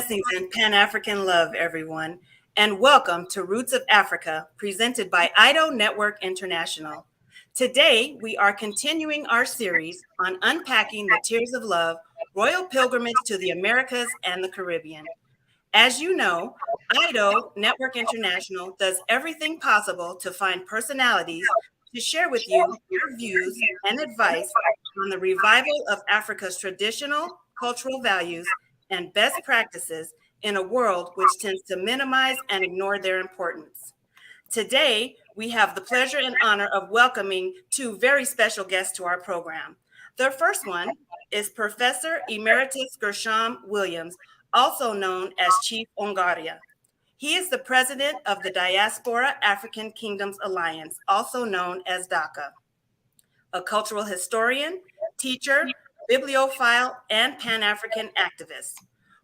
Blessings and Pan-African love, everyone, and welcome to Roots of Africa, presented by AIDO Network International. Today, we are continuing our series on Unpacking the Tears of Love, Royal Pilgrimage to the Americas and the Caribbean. As you know, AIDO Network International does everything possible to find personalities to share with you their views and advice on the revival of Africa's traditional cultural values and best practices in a world which tends to minimize and ignore their importance. Today, we have the pleasure and honor of welcoming two very special guests to our program. The first one is Professor Emeritus Gershom Williams, also known as Chief Ongaria. He is the president of the Diaspora African Kingdoms Alliance, also known as DAKA, a cultural historian, teacher, bibliophile, and Pan-African activist.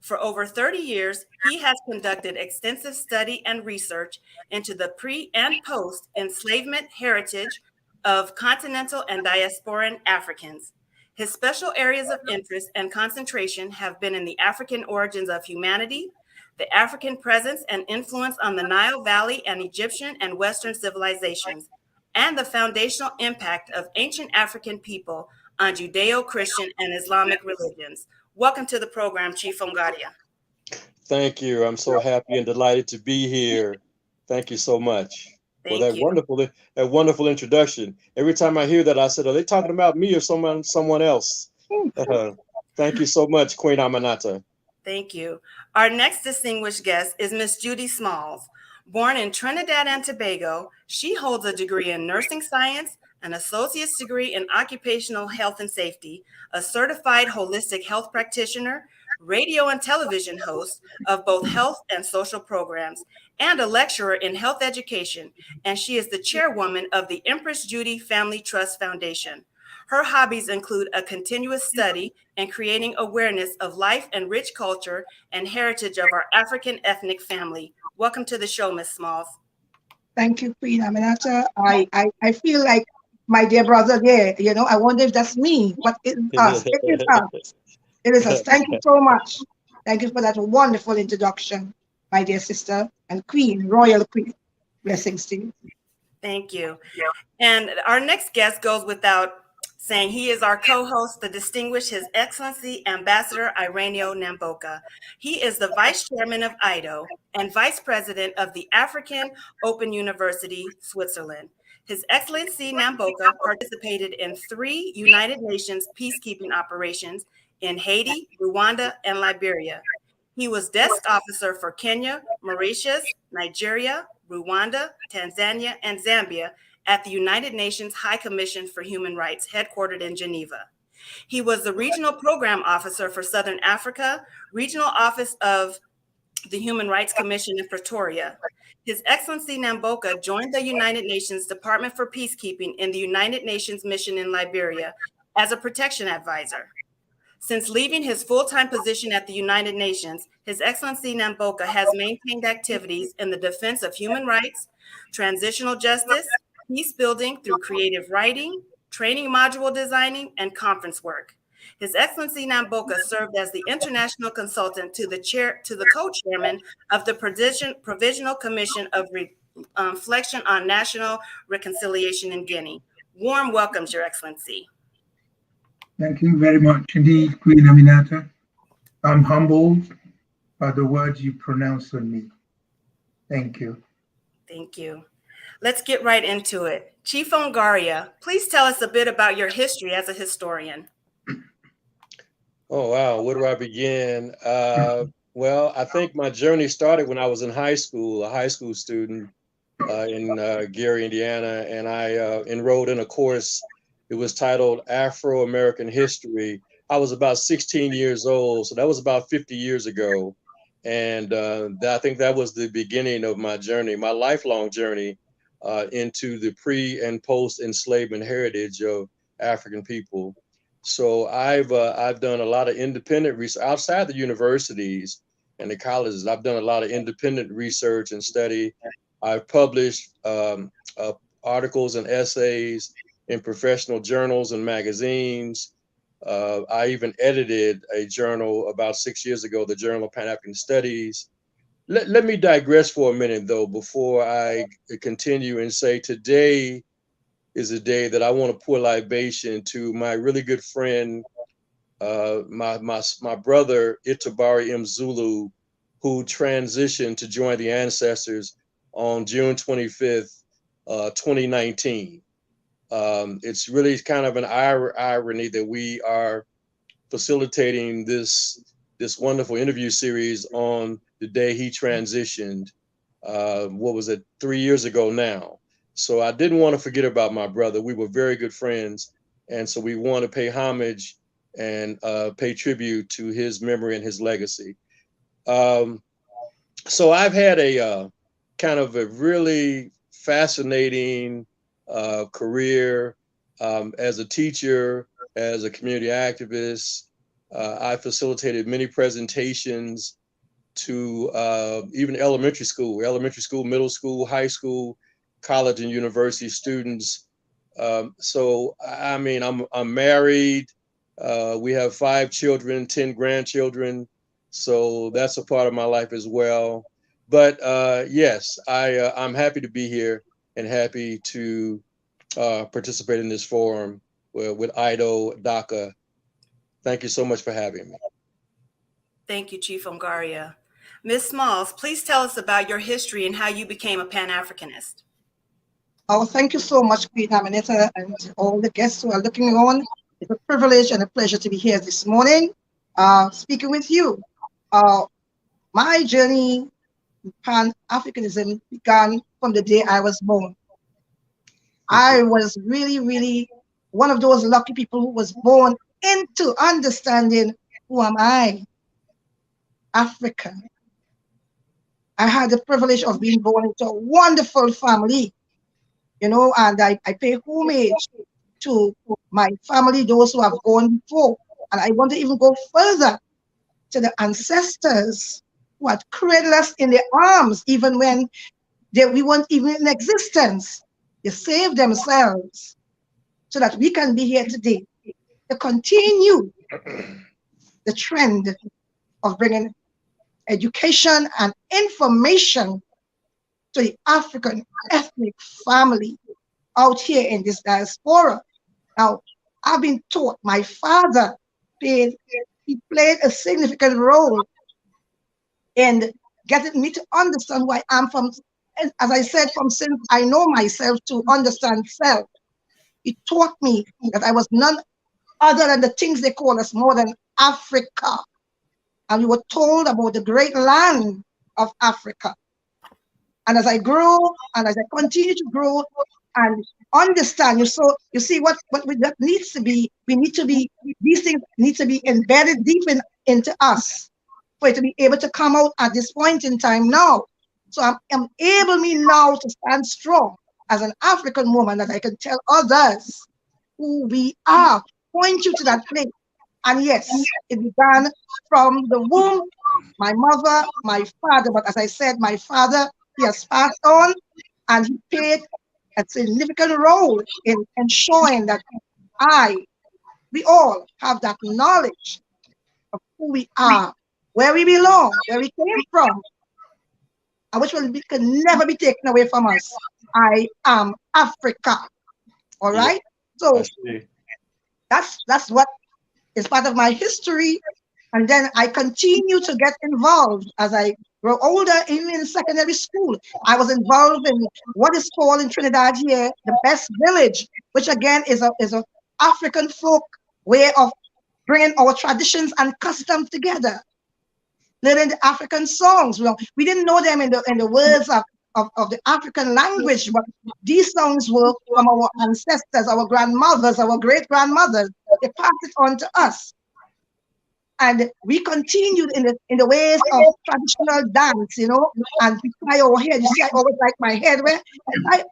For over 30 years, he has conducted extensive study and research into the pre- and post-enslavement heritage of continental and diasporan Africans. His special areas of interest and concentration have been in the African origins of humanity, the African presence and influence on the Nile Valley and Egyptian and Western civilizations, and the foundational impact of ancient African people on Judeo-Christian and Islamic religions. Welcome to the program, Chief Ongaria. Thank you. I'm so happy and delighted to be here. Thank you so much for that wonderful introduction. Every time I hear that, I said, "Are they talking about me or someone else?" Thank you so much, Queen Aminata. Thank you. Our next distinguished guest is Miss Judy Smalls. Born in Trinidad and Tobago, she holds a degree in nursing science, an associate's degree in occupational health and safety, a certified holistic health practitioner, radio and television host of both health and social programs, and a lecturer in health education. And she is the chairwoman of the Empress Judy Family Trust Foundation. Her hobbies include a continuous study and creating awareness of life and rich culture and heritage of our African ethnic family. Welcome to the show, Ms. Smalls. Thank you, Queen Aminata. I feel like my dear brother there, I wonder if that's me, but it's us. It is us. It is us. Thank you so much. Thank you for that wonderful introduction, my dear sister and Queen, Royal Queen. Blessings to you. Thank you. And our next guest goes without saying. He is our co-host, the distinguished His Excellency Ambassador Ireneo Namboka. He is the Vice Chairman of AIDO and Vice President of the African Open University, Switzerland. His Excellency Namboka participated in 3 United Nations peacekeeping operations in Haiti, Rwanda, and Liberia. He was desk officer for Kenya, Mauritius, Nigeria, Rwanda, Tanzania, and Zambia at the United Nations High Commission for Human Rights, headquartered in Geneva. He was the Regional Program Officer for Southern Africa, Regional Office of the Human Rights Commission in Pretoria. His Excellency Namboka joined the United Nations Department for Peacekeeping in the United Nations Mission in Liberia as a protection advisor. Since leaving his full-time position at the United Nations, His Excellency Namboka has maintained activities in the defense of human rights, transitional justice, peace building through creative writing, training module designing, and conference work. His Excellency Namboka served as the international consultant to the co-chairman of the Provisional Commission of Reflection on National Reconciliation in Guinea. Warm welcomes, Your Excellency. Thank you very much indeed, Queen Aminata. I'm humbled by the words you pronounce on me. Thank you. Thank you. Let's get right into it. Chief Ongaria, please tell us a bit about your history as a historian. Oh, wow. Where do I begin? Well, I think my journey started when I was in high school, a high school student in Gary, Indiana, and I enrolled in a course. It was titled Afro-American History. I was about 16 years old, so that was about 50 years ago. And I think that was the beginning of my journey, my lifelong journey into the pre and post enslavement heritage of African people. So I've done a lot of independent research outside the universities and the colleges. I've done a lot of independent research and study. I've published articles and essays in professional journals and magazines. I even edited a journal about 6 years ago, the Journal of Pan-African Studies. Let me digress for a minute, though, before I continue and say today is a day that I want to pour libation to my really good friend, my brother, Itabari M. Zulu, who transitioned to join the ancestors on June 25th, 2019. It's really kind of an irony that we are facilitating this wonderful interview series on the day he transitioned. What was it, 3 years ago now? So I didn't want to forget about my brother. We were very good friends, and so we want to pay homage and pay tribute to his memory and his legacy. So I've had a kind of a really fascinating career as a teacher, as a community activist. I facilitated many presentations to even elementary school, middle school, high school, college and university students. So I mean, I'm married. We have 5 children, 10 grandchildren. So that's a part of my life as well. But yes, I'm happy to be here and happy to participate in this forum with AIDO, DAKA. Thank you so much for having me. Thank you, Chief Ongaria. Ms. Smalls, please tell us about your history and how you became a Pan-Africanist. Oh, thank you so much, Queen Aminata, and all the guests who are looking on. It's a privilege and a pleasure to be here this morning, speaking with you. My journey in Pan-Africanism began from the day I was born. I was really one of those lucky people who was born into understanding who am I, Africa. I had the privilege of being born into a wonderful family, you know, and I pay homage to my family, those who have gone before. And I want to even go further to the ancestors who had cradled us in their arms, even when we weren't even in existence. They saved themselves so that we can be here today to continue the trend of bringing education and information to the African ethnic family out here in this diaspora. Now, I've been taught, my father he played a significant role in getting me to understand who I am from, as I said, from since I know myself to understand self. He taught me that I was none other than the things they call us more than Africa. And we were told about the great land of Africa. And as I grow and as I continue to grow and understand, you see what that needs to be, these things need to be embedded deep into us for it to be able to come out at this point in time now. So I'm able now to stand strong as an African woman, that I can tell others who we are, point you to that place. And yes, it began from the womb, my mother, my father. But as I said, my father, he has passed on, and he played a significant role in ensuring that we all have that knowledge of who we are, where we belong, where we came from, and which can never be taken away from us. I am Africa. All right? So that's what is part of my history. And then I continue to get involved as I grow older, even in secondary school. I was involved in what is called in Trinidad here, the Best Village, which again is a African folk way of bringing our traditions and customs together. Learning the African songs. Well, we didn't know them in the words of the African language, but these songs were from our ancestors, our grandmothers, our great-grandmothers. They passed it on to us. And we continued in the ways of traditional dance, you know, and we tie our hair. You see, I always like my hair.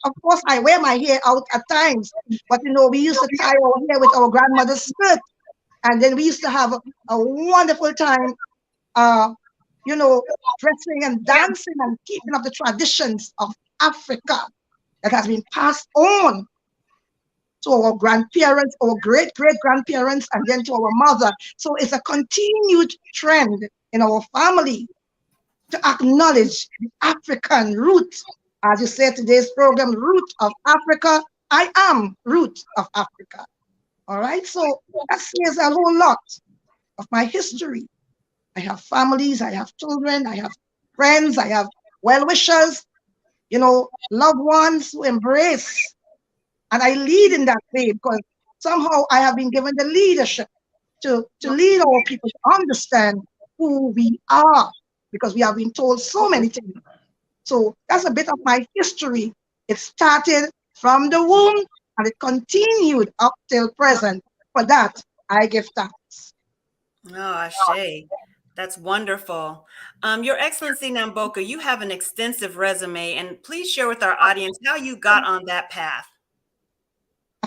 Of course, I wear my hair out at times, but you know, we used to tie our hair with our grandmother's skirt, and then we used to have a wonderful time, you know, dressing and dancing and keeping up the traditions of Africa that has been passed on to our grandparents, our great-great-grandparents, and then to our mother. So it's a continued trend in our family to acknowledge the African root. As you said, today's program, Root of Africa. I am Root of Africa. All right, so that says a whole lot of my history. I have families, I have children, I have friends, I have well-wishers, you know, loved ones who embrace. And I lead in that way because somehow I have been given the leadership to lead our people to understand who we are, because we have been told so many things. So that's a bit of my history. It started from the womb and it continued up till present. For that, I give thanks. Oh, Ashe. That's wonderful. Your Excellency Namboka, you have an extensive resume, and please share with our audience how you got on that path.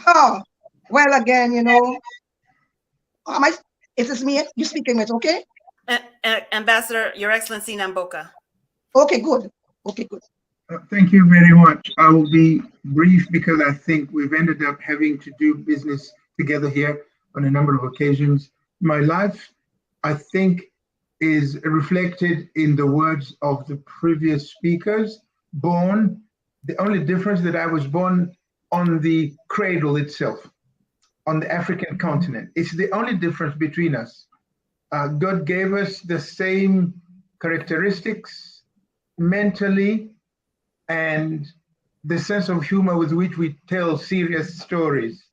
Oh, well, again, you know, it is me you speaking with, okay? Ambassador, Your Excellency Namboka. Okay, good. Okay, good. Thank you very much. I will be brief because I think we've ended up having to do business together here on a number of occasions. My life, I think, is reflected in the words of the previous speakers. Born, the only difference that I was born on the cradle itself, on the African continent. It's the only difference between us. God gave us the same characteristics mentally and the sense of humor with which we tell serious stories.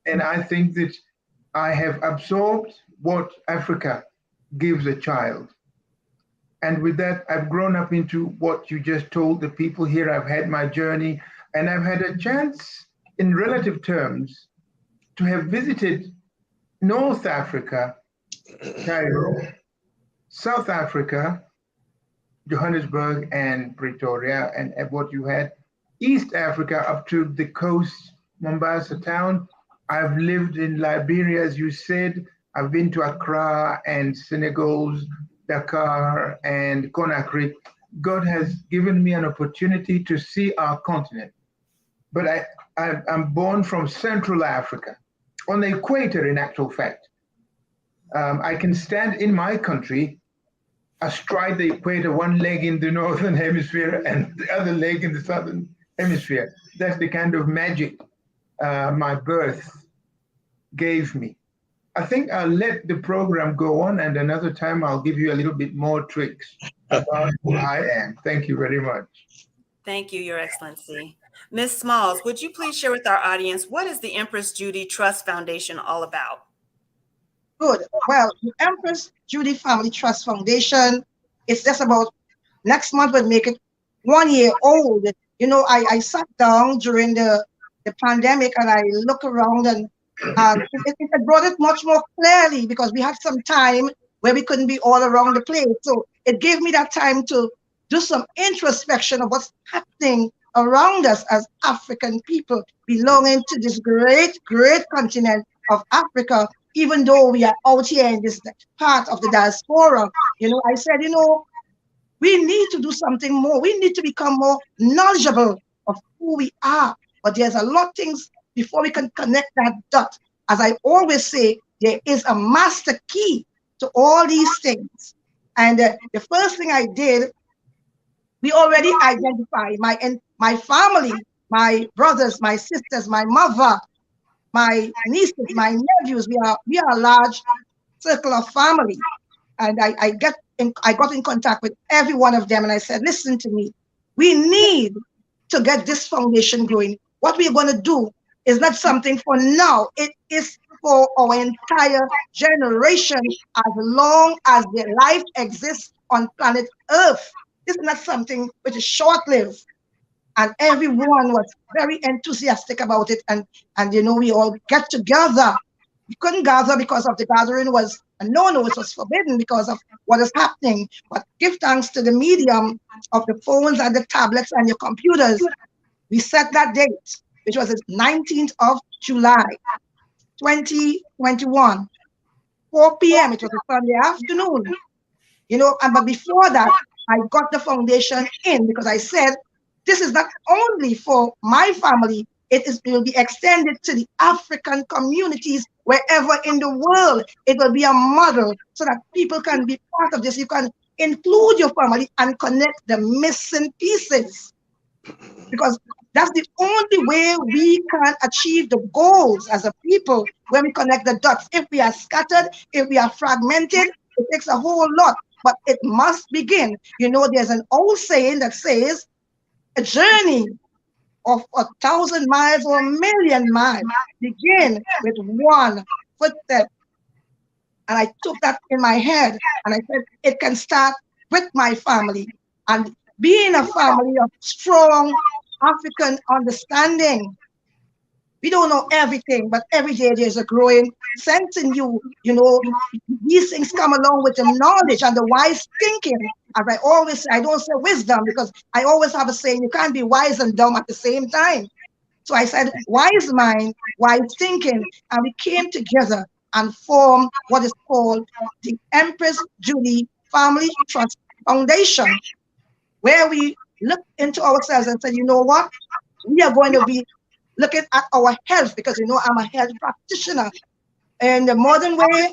And I think that I have absorbed what Africa gives a child. And with that, I've grown up into what you just told the people here. I've had my journey, and I've had a chance, in relative terms, to have visited North Africa, Cairo, South Africa, Johannesburg and Pretoria, and what you had, East Africa up to the coast, Mombasa town. I've lived in Liberia, as you said. I've been to Accra and Senegal's Dakar and Conakry. God has given me an opportunity to see our continent. But I'm born from Central Africa, on the equator, in actual fact. I can stand in my country astride the equator, one leg in the northern hemisphere and the other leg in the southern hemisphere. That's the kind of magic my birth gave me. I think I'll let the program go on, and another time I'll give you a little bit more tricks about who I am. Thank you very much. Thank you, Your Excellency. Ms. Smalls, would you please share with our audience, what is the Empress Judy Trust Foundation all about? Good. Well, the Empress Judy Family Trust Foundation, it's just about, next month we'll make it 1 year old. You know, I sat down during the pandemic and I look around, and it brought it much more clearly, because we had some time where we couldn't be all around the place. So it gave me that time to do some introspection of what's happening around us as African people belonging to this great, great continent of Africa, even though we are out here in this part of the diaspora. You know, I said, you know, we need to do something more. We need to become more knowledgeable of who we are. But there's a lot of things before we can connect that dot. As I always say, there is a master key to all these things. And the first thing I did, we already identified my family, my brothers, my sisters, my mother, my nieces, my nephews. We are a large circle of family. And I got in contact with every one of them, and I said, listen to me. We need to get this foundation going. What we're going to do is not something for now. It is for our entire generation, as long as their life exists on planet Earth. This is not something which is short-lived. And everyone was very enthusiastic about it. And you know, we all get together. We couldn't gather because of the gathering was a no-no. It was forbidden because of what is happening. But give thanks to the medium of the phones and the tablets and your computers. We set that date, which was the 19th of July, 2021, 4 p.m. It was a Sunday afternoon. You know, but before that, I got the foundation in, because I said, this is not only for my family, it will be extended to the African communities wherever in the world. It will be a model so that people can be part of this. You can include your family and connect the missing pieces, because that's the only way we can achieve the goals as a people, when we connect the dots. If we are scattered, if we are fragmented, it takes a whole lot, but it must begin. You know, there's an old saying that says, a journey of 1,000 miles or 1,000,000 miles begin with one footstep. And I took that in my head and I said, it can start with my family. And being a family of strong African understanding. We don't know everything, but every day there's a growing sense in you. You know, these things come along with the knowledge and the wise thinking. As I always say, I don't say wisdom, because I always have a saying, you can't be wise and dumb at the same time. So I said, wise mind, wise thinking. And we came together and formed what is called the Empress Judy Family Trust Foundation, where we looked into ourselves and said, you know what? We are going to be looking at our health, because you know I'm a health practitioner in the modern way,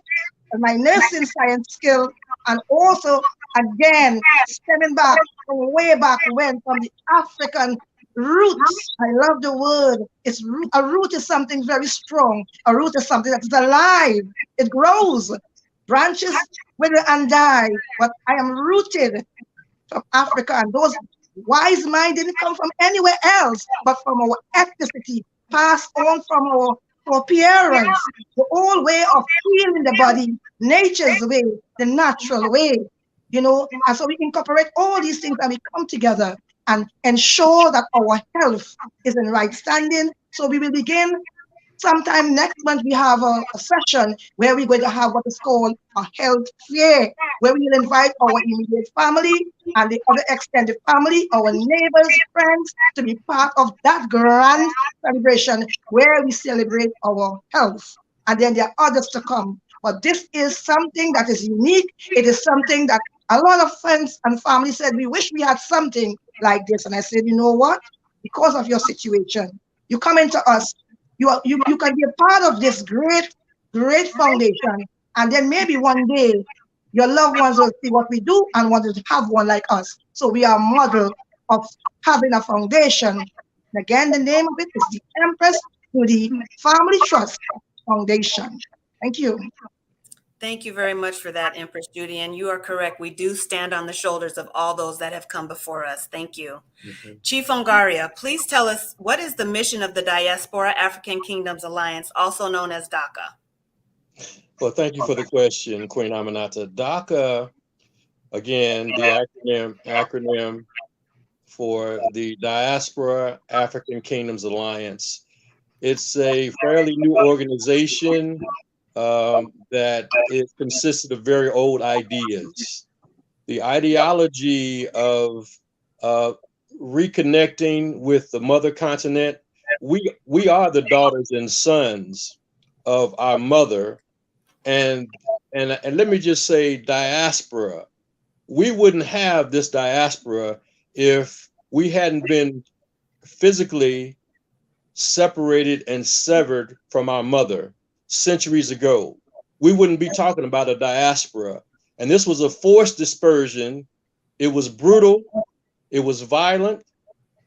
my nursing science skill, and also again stemming back from way back when, from the African roots. I love the word. A root is something very strong. A root is something that is alive. It grows. Branches wither and die, but I am rooted from Africa, and those wise mind didn't come from anywhere else but from our ethnicity, passed on from our parents, the old way of healing the body, nature's way, the natural way, you know. And so we incorporate all these things and we come together and ensure that our health is in right standing. So we will begin sometime next month. We have a session where we're going to have what is called a health fair, where we will invite our immediate family and the other extended family, our neighbors, friends, to be part of that grand celebration where we celebrate our health. And then there are others to come. But this is something that is unique. It is something that a lot of friends and family said, we wish we had something like this. And I said, you know what? Because of your situation, you come into us. You can be a part of this great foundation, and then maybe one day your loved ones will see what we do and want to have one like us. So we are a model of having a foundation. And again, the name of it is the Empress Judy Family Trust Foundation. Thank you. Thank you very much for that, Empress Judy. And you are correct. We do stand on the shoulders of all those that have come before us. Thank you. Chief Ongaria, please tell us, what is the mission of the Diaspora African Kingdoms Alliance, also known as DAKA? Well, thank you for the question, Queen Aminata. DAKA, again, the acronym for the Diaspora African Kingdoms Alliance. It's a fairly new organization that it consisted of very old ideas. The ideology of reconnecting with the mother continent. We are the daughters and sons of our mother, and let me just say, diaspora. We wouldn't have this diaspora if we hadn't been physically separated and severed from our mother centuries ago. We wouldn't be talking about a diaspora. And this was a forced dispersion. It was brutal. It was violent.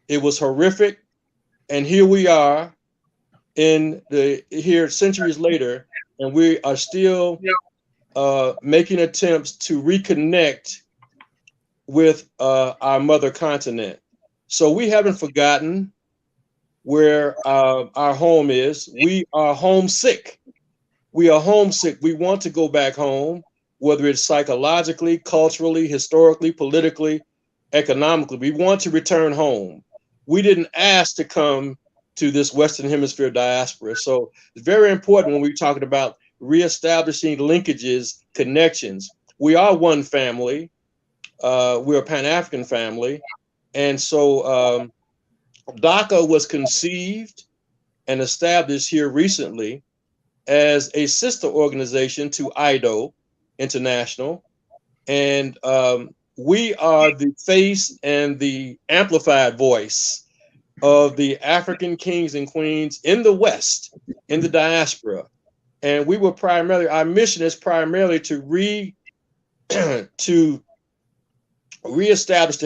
It was horrific. And here we are here centuries later, and we are still making attempts to reconnect with our mother continent. So we haven't forgotten where our home is. We are homesick. We are homesick. We want to go back home, whether it's psychologically, culturally, historically, politically, economically. We want to return home. We didn't ask to come to this Western Hemisphere diaspora. So it's very important when we're talking about reestablishing linkages, connections. We are one family. We're a Pan-African family. And so DAKA was conceived and established here recently as a sister organization to AIDO International. And we are the face and the amplified voice of the African kings and queens in the West, in the diaspora. And we were primarily, our mission is primarily to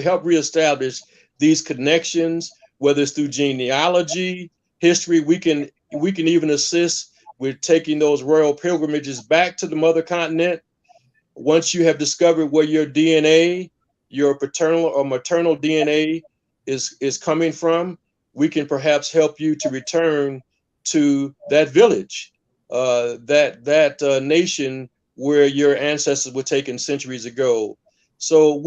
help reestablish these connections, whether it's through genealogy, history. We can even assist with taking those royal pilgrimages back to the mother continent. Once you have discovered where your DNA, your paternal or maternal DNA is coming from, we can perhaps help you to return to that village, that nation where your ancestors were taken centuries ago. So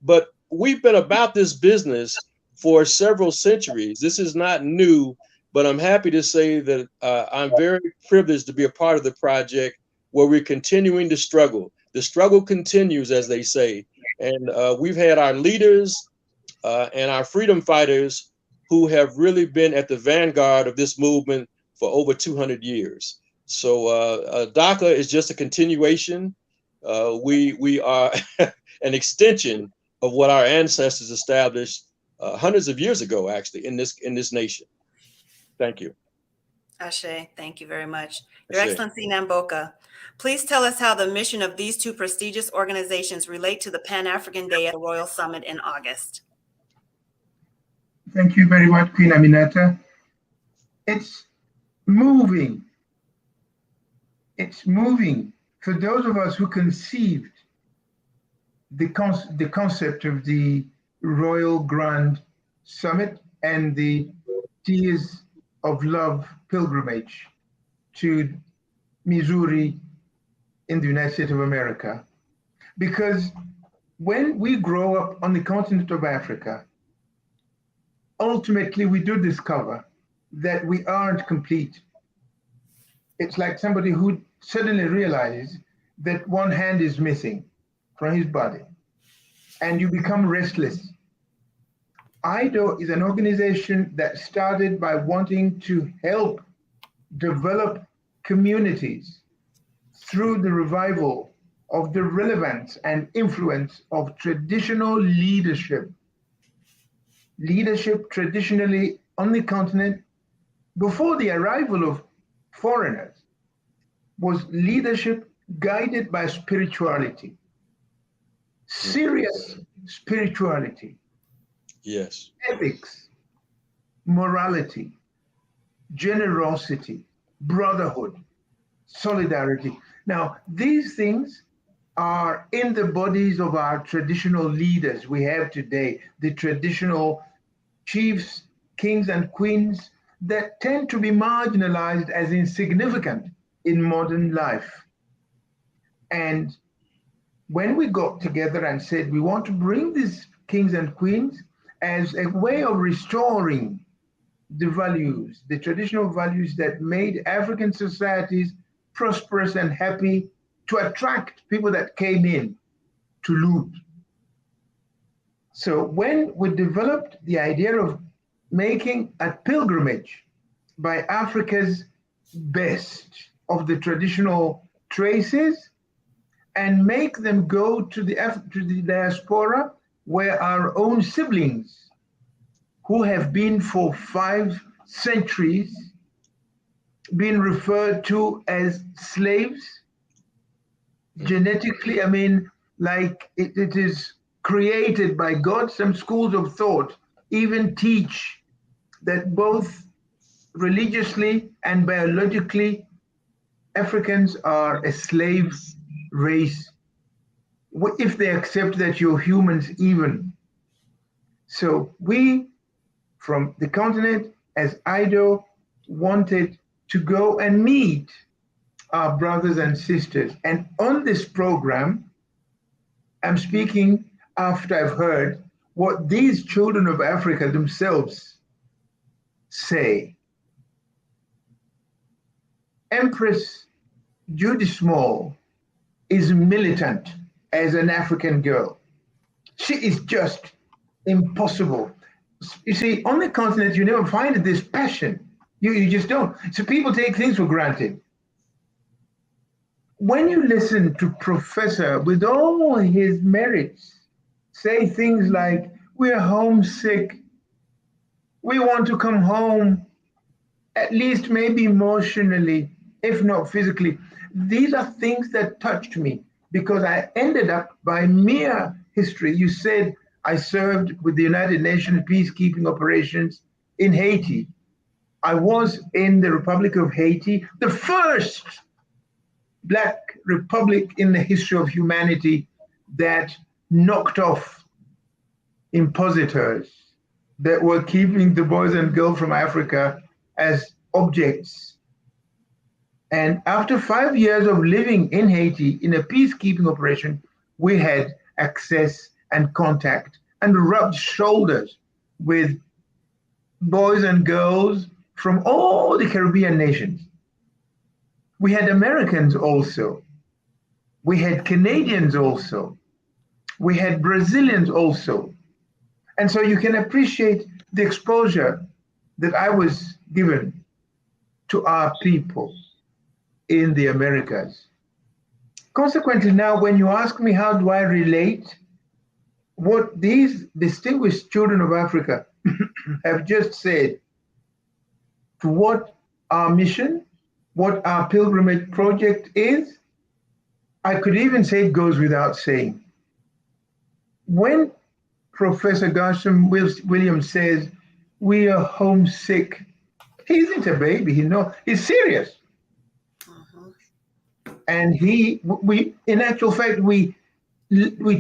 but we've been about this business for several centuries. This is not new, but I'm happy to say that I'm very privileged to be a part of the project where we're continuing to struggle. The struggle continues, as they say. And we've had our leaders and our freedom fighters who have really been at the vanguard of this movement for over 200 years. So DAKA is just a continuation. We are an extension of what our ancestors established hundreds of years ago, actually, in this nation. Thank you. Ashe, thank you very much. Your Ashe. Excellency Namboka, please tell us how the mission of these two prestigious organizations relate to the Pan-African Day at the Royal Summit in August. Thank you very much, Queen Aminata. It's moving. It's moving. For those of us who conceived the concept of the Royal Grand Summit and the Tears of Love pilgrimage to Missouri in the United States of America. Because when we grow up on the continent of Africa, ultimately we do discover that we aren't complete. It's like somebody who suddenly realizes that one hand is missing from his body, and you become restless. AIDO is an organization that started by wanting to help develop communities through the revival of the relevance and influence of traditional leadership. Leadership traditionally on the continent, before the arrival of foreigners, was leadership guided by spirituality, serious spirituality. Yes. Ethics, morality, generosity, brotherhood, solidarity. Now, these things are in the bodies of our traditional leaders we have today, the traditional chiefs, kings, and queens that tend to be marginalized as insignificant in modern life. And when we got together and said we want to bring these kings and queens as a way of restoring the values, the traditional values that made African societies prosperous and happy, to attract people that came in to loot. So when we developed the idea of making a pilgrimage by Africa's best of the traditional traces and make them go to the diaspora, where our own siblings, who have been for 5 centuries being referred to as slaves, genetically, I mean, like it is created by God. Some schools of thought even teach that both religiously and biologically, Africans are a slave race, if they accept that you're humans even. So we, from the continent, as AIDO, wanted to go and meet our brothers and sisters. And on this program, I'm speaking after I've heard what these children of Africa themselves say. Empress Judy Small is militant as an African girl. She is just impossible. You see, on the continent, you never find this passion. You just don't. So people take things for granted. When you listen to Professor, with all his merits, say things like, we're homesick, We want to come home, at least maybe emotionally, if not physically. These are things that touched me because I ended up, by mere history, you said I served with the United Nations peacekeeping operations in Haiti. I was in the Republic of Haiti, the first Black republic in the history of humanity that knocked off impositors that were keeping the boys and girls from Africa as objects. And after 5 years of living in Haiti in a peacekeeping operation, we had access and contact and rubbed shoulders with boys and girls from all the Caribbean nations. We had Americans also. We had Canadians also. We had Brazilians also. And so you can appreciate the exposure that I was given to our people in the Americas. Consequently, now when you ask me how do I relate what these distinguished children of Africa have just said to what our mission, what our pilgrimage project is, I could even say it goes without saying. When Professor Gershom Williams says we are homesick, he isn't a baby, he's serious. And in actual fact, we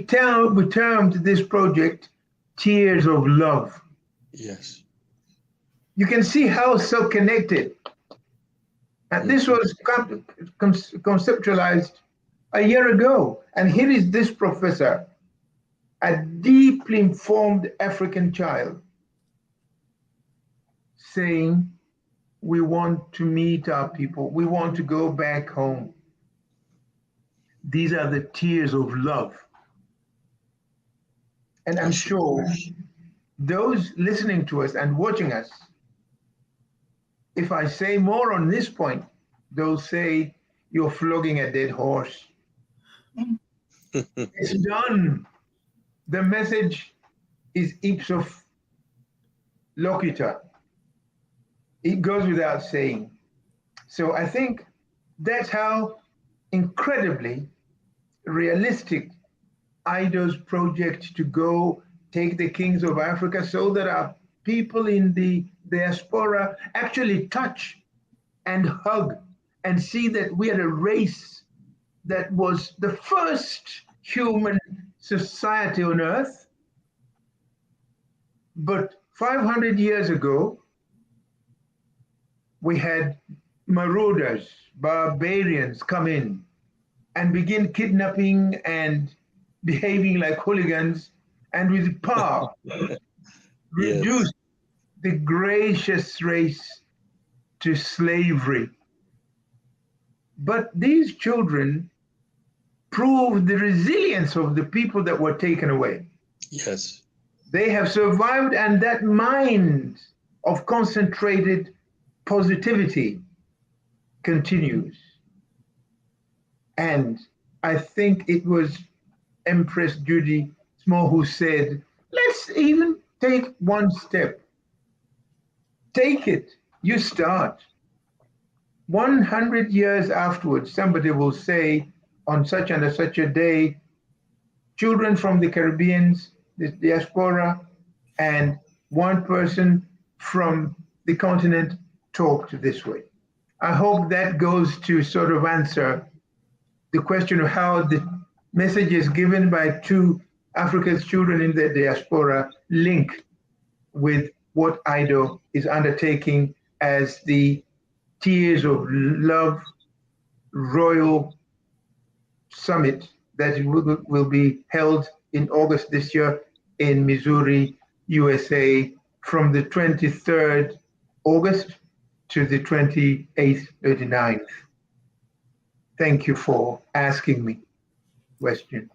termed this project Tears of Love. Yes. You can see how so connected. And this was conceptualized a year ago. And here is this professor, a deeply informed African child, saying, we want to meet our people. We want to go back home. These are the tears of love. And I'm sure those listening to us and watching us, if I say more on this point, they'll say, you're flogging a dead horse. It's done. The message is ipso loquitur. It goes without saying. So I think that's how incredibly realistic AIDO's project to go take the kings of Africa so that our people in the diaspora actually touch and hug and see that we are a race that was the first human society on earth. But 500 years ago, we had marauders, barbarians come in and begin kidnapping and behaving like hooligans, and with power reduce the gracious race to slavery. But these children proved the resilience of the people that were taken away. Yes. They have survived, and that mind of concentrated positivity continues. And I think it was Empress Judy Small who said, let's even take one step. Take it, you start. 100 years afterwards, somebody will say on such and such a day, children from the Caribbean, the diaspora, and one person from the continent talked this way. I hope that goes to sort of answer the question of how the messages given by two Africa's children in the diaspora link with what AIDO is undertaking as the Tears of Love Royal Summit that will be held in August this year in Missouri, USA, from the 23rd August to the 28th, 29th. Thank you for asking me question.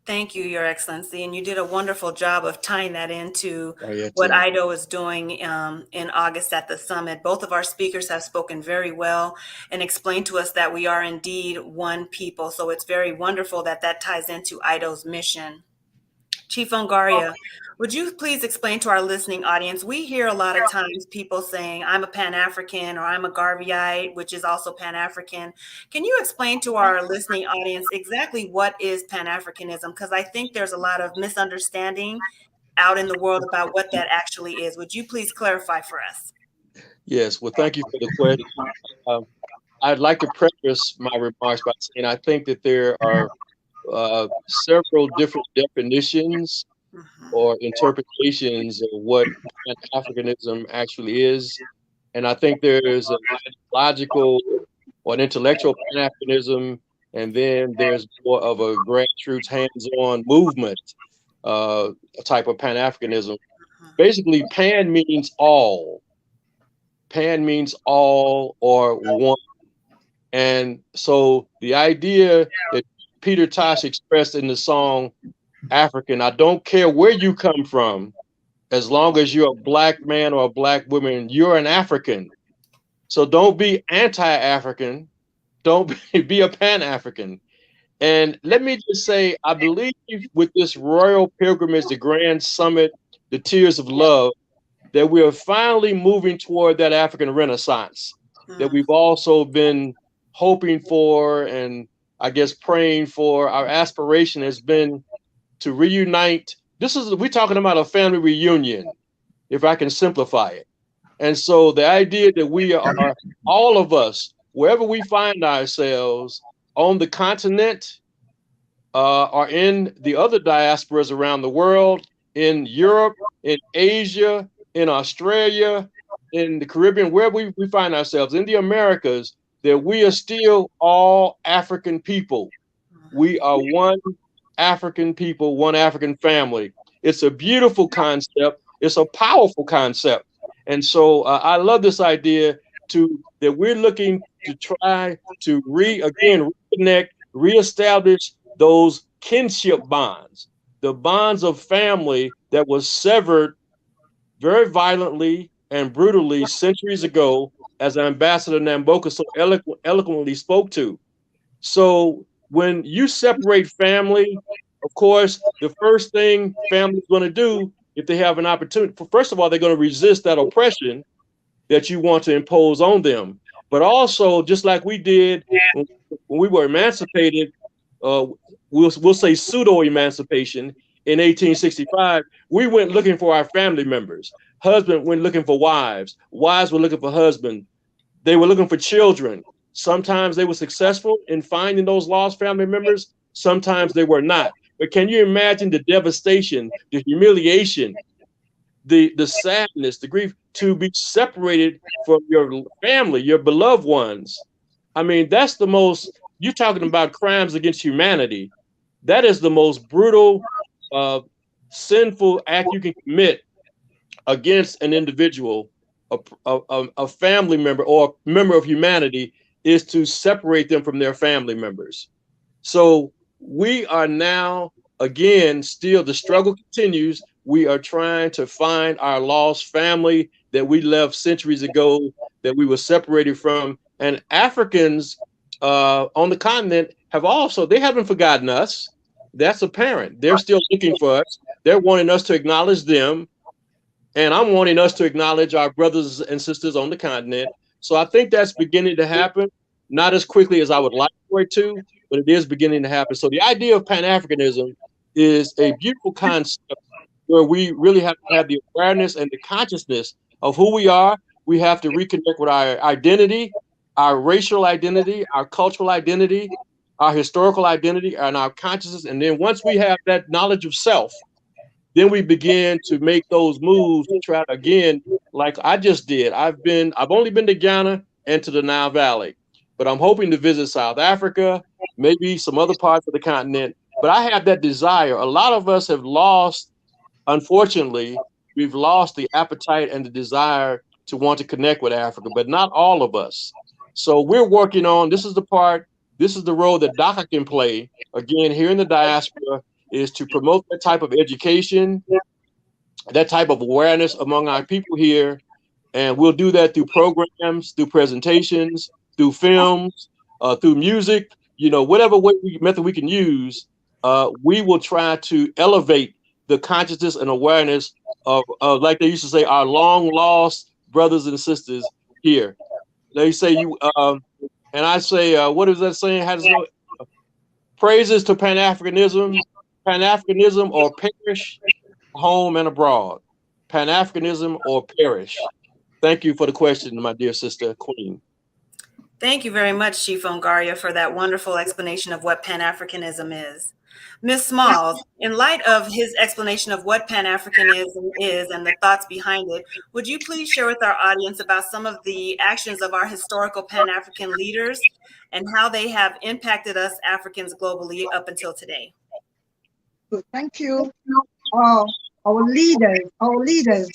Thank you, Your Excellency. And you did a wonderful job of tying that into yeah, what AIDO is doing in August at the summit. Both of our speakers have spoken very well and explained to us that we are indeed one people. So it's very wonderful that that ties into AIDO's mission. Chief Ongaria, would you please explain to our listening audience? We hear a lot of times people saying, I'm a Pan-African or I'm a Garveyite, which is also Pan-African. Can you explain to our listening audience exactly what is Pan-Africanism? Because I think there's a lot of misunderstanding out in the world about what that actually is. Would you please clarify for us? Yes, well, thank you for the question. I'd like to preface my remarks by saying I think that there are several different definitions or interpretations of what Pan-Africanism actually is. And I think there's a logical or an intellectual Pan-Africanism, and then there's more of a grassroots hands-on movement type of Pan-Africanism. Basically, Pan means all. Pan means all or one. And so the idea that Peter Tosh expressed in the song African, I don't care where you come from, as long as you're a Black man or a Black woman, you're an African. So don't be anti-African, don't be a Pan-African. And let me just say, I believe with this royal pilgrimage, the grand summit, the Tears of Love, that we are finally moving toward that African Renaissance that we've also been hoping for and I guess praying for. Our aspiration has been to reunite. We're talking about a family reunion, if I can simplify it. And so the idea that we are, all of us, wherever we find ourselves on the continent or in the other diasporas around the world, in Europe, in Asia, in Australia, in the Caribbean, where we find ourselves, in the Americas, that we are still all African people. We are one African people, one African family. It's a beautiful concept. It's a powerful concept. And so I love this idea that we're looking to try to reconnect, reestablish those kinship bonds, the bonds of family that was severed very violently and brutally centuries ago, as Ambassador Namboka so eloquently spoke to. So when you separate family, of course, the first thing family is going to do if they have an opportunity, first of all, they're going to resist that oppression that you want to impose on them. But also, just like we did when we were emancipated, we'll say pseudo-emancipation in 1865, we went looking for our family members. Husband went looking for wives. Wives were looking for husband. They were looking for children. Sometimes they were successful in finding those lost family members. Sometimes they were not. But can you imagine the devastation, the humiliation, the sadness, the grief to be separated from your family, your beloved ones? I mean, that's the most, you're talking about crimes against humanity. That is the most brutal, sinful act you can commit against an individual, a family member or a member of humanity, is to separate them from their family members. So we are now, again, still the struggle continues. We are trying to find our lost family that we left centuries ago, that we were separated from. And Africans on the continent they haven't forgotten us. That's apparent. They're still looking for us. They're wanting us to acknowledge them. And I'm wanting us to acknowledge our brothers and sisters on the continent. So I think that's beginning to happen, not as quickly as I would like for it to, but it is beginning to happen. So the idea of Pan-Africanism is a beautiful concept where we really have to have the awareness and the consciousness of who we are. We have to reconnect with our identity, our racial identity, our cultural identity, our historical identity, and our consciousness. And then once we have that knowledge of self, then we begin to make those moves to try to, again, like I just did. I've only been to Ghana and to the Nile Valley, but I'm hoping to visit South Africa, maybe some other parts of the continent. But I have that desire. A lot of us have lost, unfortunately, we've lost the appetite and the desire to want to connect with Africa, but not all of us. So we're working on, this is the role that DAKA can play, again, here in the diaspora, is to promote that type of education, that type of awareness among our people here. And we'll do that through programs, through presentations, through films, through music, whatever method we can use. We will try to elevate the consciousness and awareness of like they used to say, our long lost brothers and sisters here. They say you, and I say, what is that saying? How does it go? Praises to Pan-Africanism or perish, home and abroad. Pan-Africanism or perish. Thank you for the question, my dear sister, Queen. Thank you very much, Chief Ongaria, for that wonderful explanation of what Pan-Africanism is. Ms. Smalls, in light of his explanation of what Pan-Africanism is and the thoughts behind it, would you please share with our audience about some of the actions of our historical Pan-African leaders and how they have impacted us Africans globally up until today? Good, thank you. Our leaders,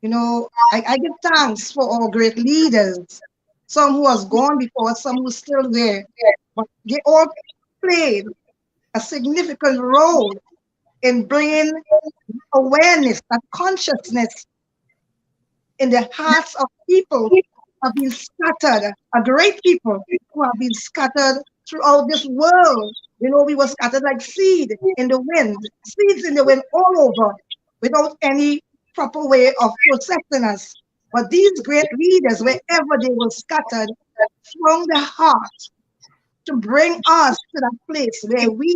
you know, I give thanks for our great leaders, some who has gone before, some who still there, but they all played a significant role in bringing awareness and consciousness in the hearts of people who have been scattered, a great people who have been scattered throughout this world. You know, we were scattered like seed in the wind, seeds in the wind all over, without any proper way of processing us. But these great leaders, wherever they were scattered, from the heart to bring us to that place where we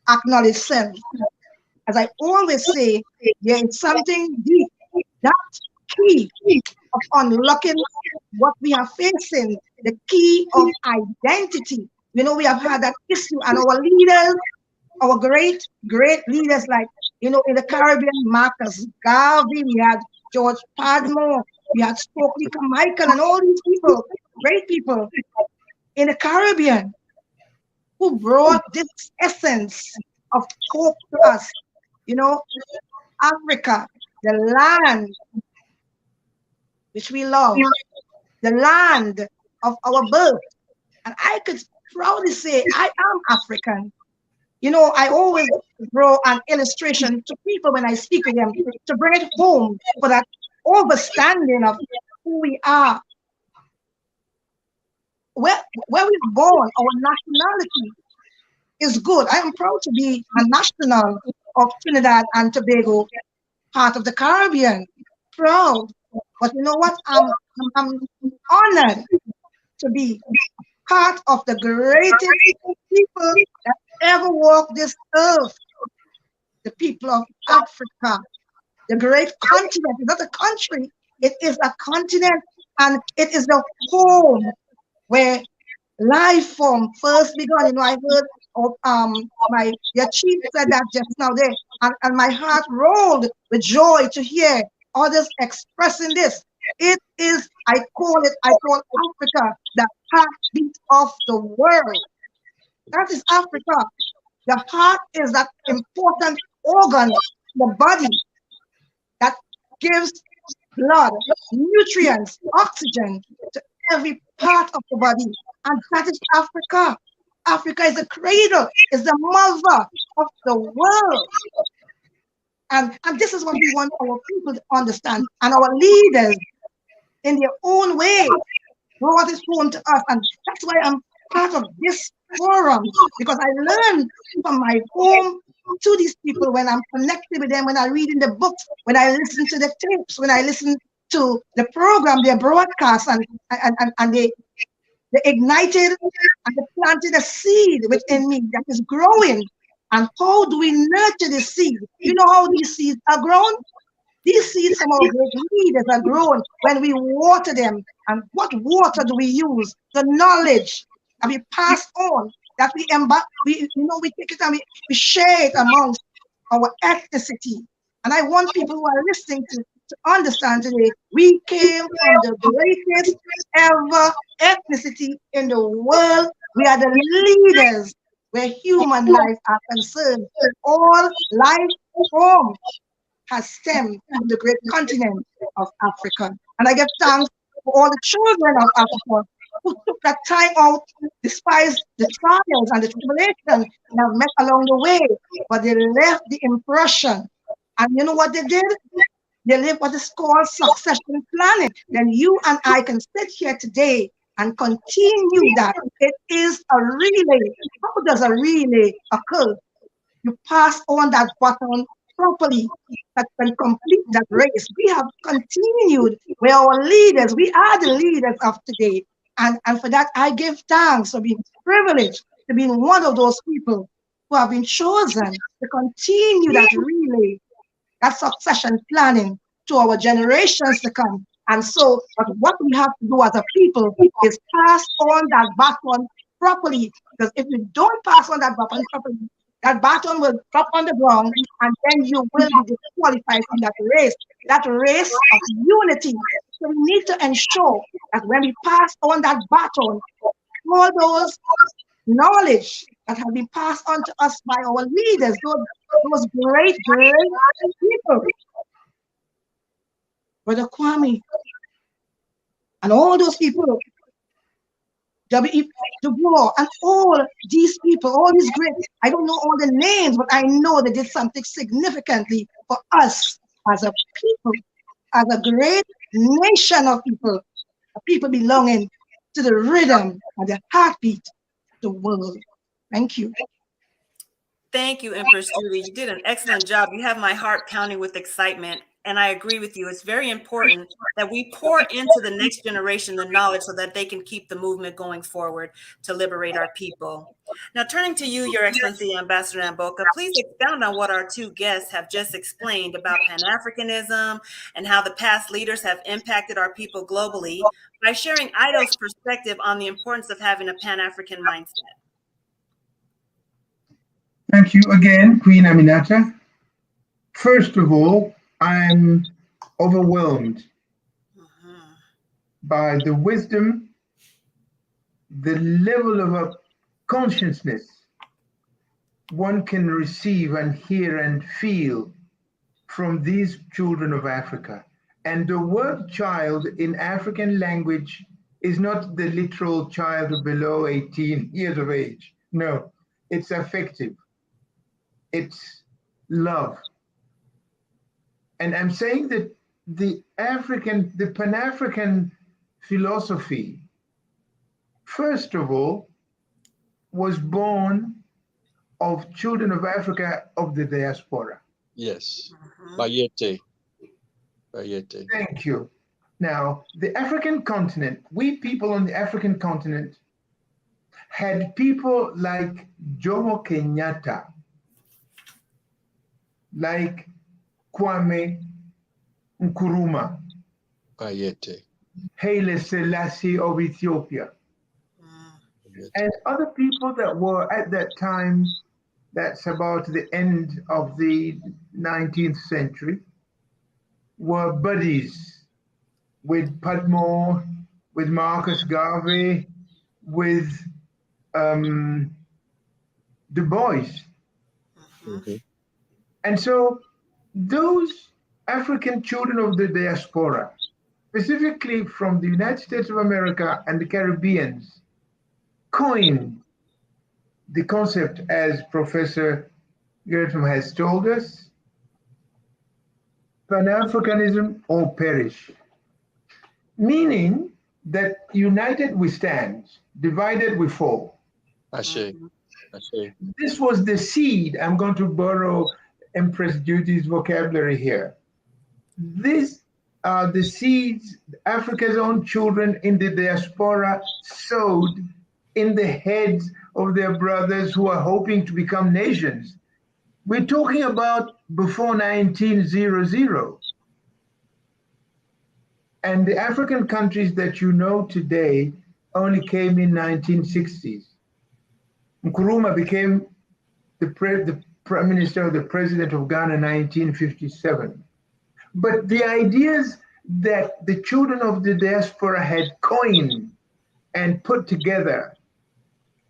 acknowledge self. As I always say, there is something deep, that key of unlocking what we are facing, the key of identity. You know, we have had that issue, and our leaders, our great leaders, like, you know, in the Caribbean, Marcus Garvey, we had George Padmore, we had Stokely Carmichael, and all these people, great people in the Caribbean, who brought this essence of hope to us. You know, Africa, the land which we love, the land of our birth. And I could proudly say, I am African. You know, I always draw an illustration to people when I speak with them to bring it home for that understanding of who we are. Where we were born, our nationality is good. I am proud to be a national of Trinidad and Tobago, part of the Caribbean. Proud. But you know what? I'm honored to be part of the greatest people that ever walked this earth, the people of Africa, the great continent. It's not a country, it is a continent, and it is the home where life form first began. You know, I heard your chief said that just now there, and my heart rolled with joy to hear others expressing this. It is, I call Africa the heartbeat of the world. That is Africa. The heart is that important organ, the body, that gives blood, nutrients, oxygen to every part of the body. And that is Africa. Africa is the cradle, is the mother of the world. And this is what we want our people to understand. And our leaders, in their own way, brought it home to us. And that's why I'm part of this forum, because I learn from my home to these people when I'm connected with them, when I read in the books, when I listen to the tapes, when I listen to the program, their broadcast, and they ignited and they planted a seed within me that is growing. And how do we nurture this seed? You know how these seeds are grown? These seeds from our great leaders are grown when we water them. And what water do we use? The knowledge that we pass on, that we take it and we share it amongst our ethnicity. And I want people who are listening to understand today, we came from the greatest ever ethnicity in the world. We are the leaders where human life are concerned. All life form has stemmed from the great continent of Africa. And I give thanks for all the children of Africa who took that time out, despite the trials and the tribulations they have met along the way, but they left the impression. And you know what they did? They live what is called succession planning. Then you and I can sit here today and continue that. It is a relay. How does a relay occur? you pass on that baton properly, that can complete that race. We have continued. We're our leaders. We are the leaders of today. And for that, I give thanks for being privileged to be one of those people who have been chosen to continue that relay, that succession planning to our generations to come. And so, but what we have to do as a people is pass on that baton properly. Because if you don't pass on that baton properly, that baton will drop on the ground and then you will be disqualified from that race of unity. So we need to ensure that when we pass on that baton, all those knowledge that have been passed on to us by our leaders, those great people, Brother Kwame, and all those people, W.E. Du Bois, and all these people, all these great, I don't know all the names, but I know they did something significantly for us as a people, as a great nation of people, a people belonging to the rhythm and the heartbeat of the world. Thank you. Thank you, Empress Judy. You did an excellent job. You have my heart pounding with excitement. And I agree with you. It's very important that we pour into the next generation the knowledge so that they can keep the movement going forward to liberate our people. Now, turning to you, Your Excellency, Ambassador Mboka, please expound on what our two guests have just explained about Pan-Africanism and how the past leaders have impacted our people globally by sharing AIDO's perspective on the importance of having a Pan-African mindset. Thank you again, Queen Aminata. First of all, I'm overwhelmed by the wisdom, the level of a consciousness one can receive and hear and feel from these children of Africa. And the word child in African language is not the literal child below 18 years of age. No, it's affective. It's love. And I'm saying that the Pan-African philosophy, first of all, was born of children of Africa of the diaspora. Yes. Bayete. Bayete. Thank you. Now, the African continent, we people on the African continent had people like Jomo Kenyatta, like Kwame Nkrumah, Bayete. Haile Selassie of Ethiopia, and other people that were at that time, that's about the end of the 19th century, were buddies with Padmore, with Marcus Garvey, with Du Bois. And so those African children of the diaspora, specifically from the United States of America and the Caribbeans, coined the concept, as Professor Gershom has told us, Pan-Africanism or perish, meaning that united we stand, divided we fall. Ashe. Ashe. This was the seed. I'm going to borrow Empress Judy's vocabulary here. These are the seeds Africa's own children in the diaspora sowed in the heads of their brothers who are hoping to become nations. We're talking about before 1900. And the African countries that you know today only came in 1960s. Nkrumah became the Prime Minister or the President of Ghana in 1957. But the ideas that the children of the diaspora had coined and put together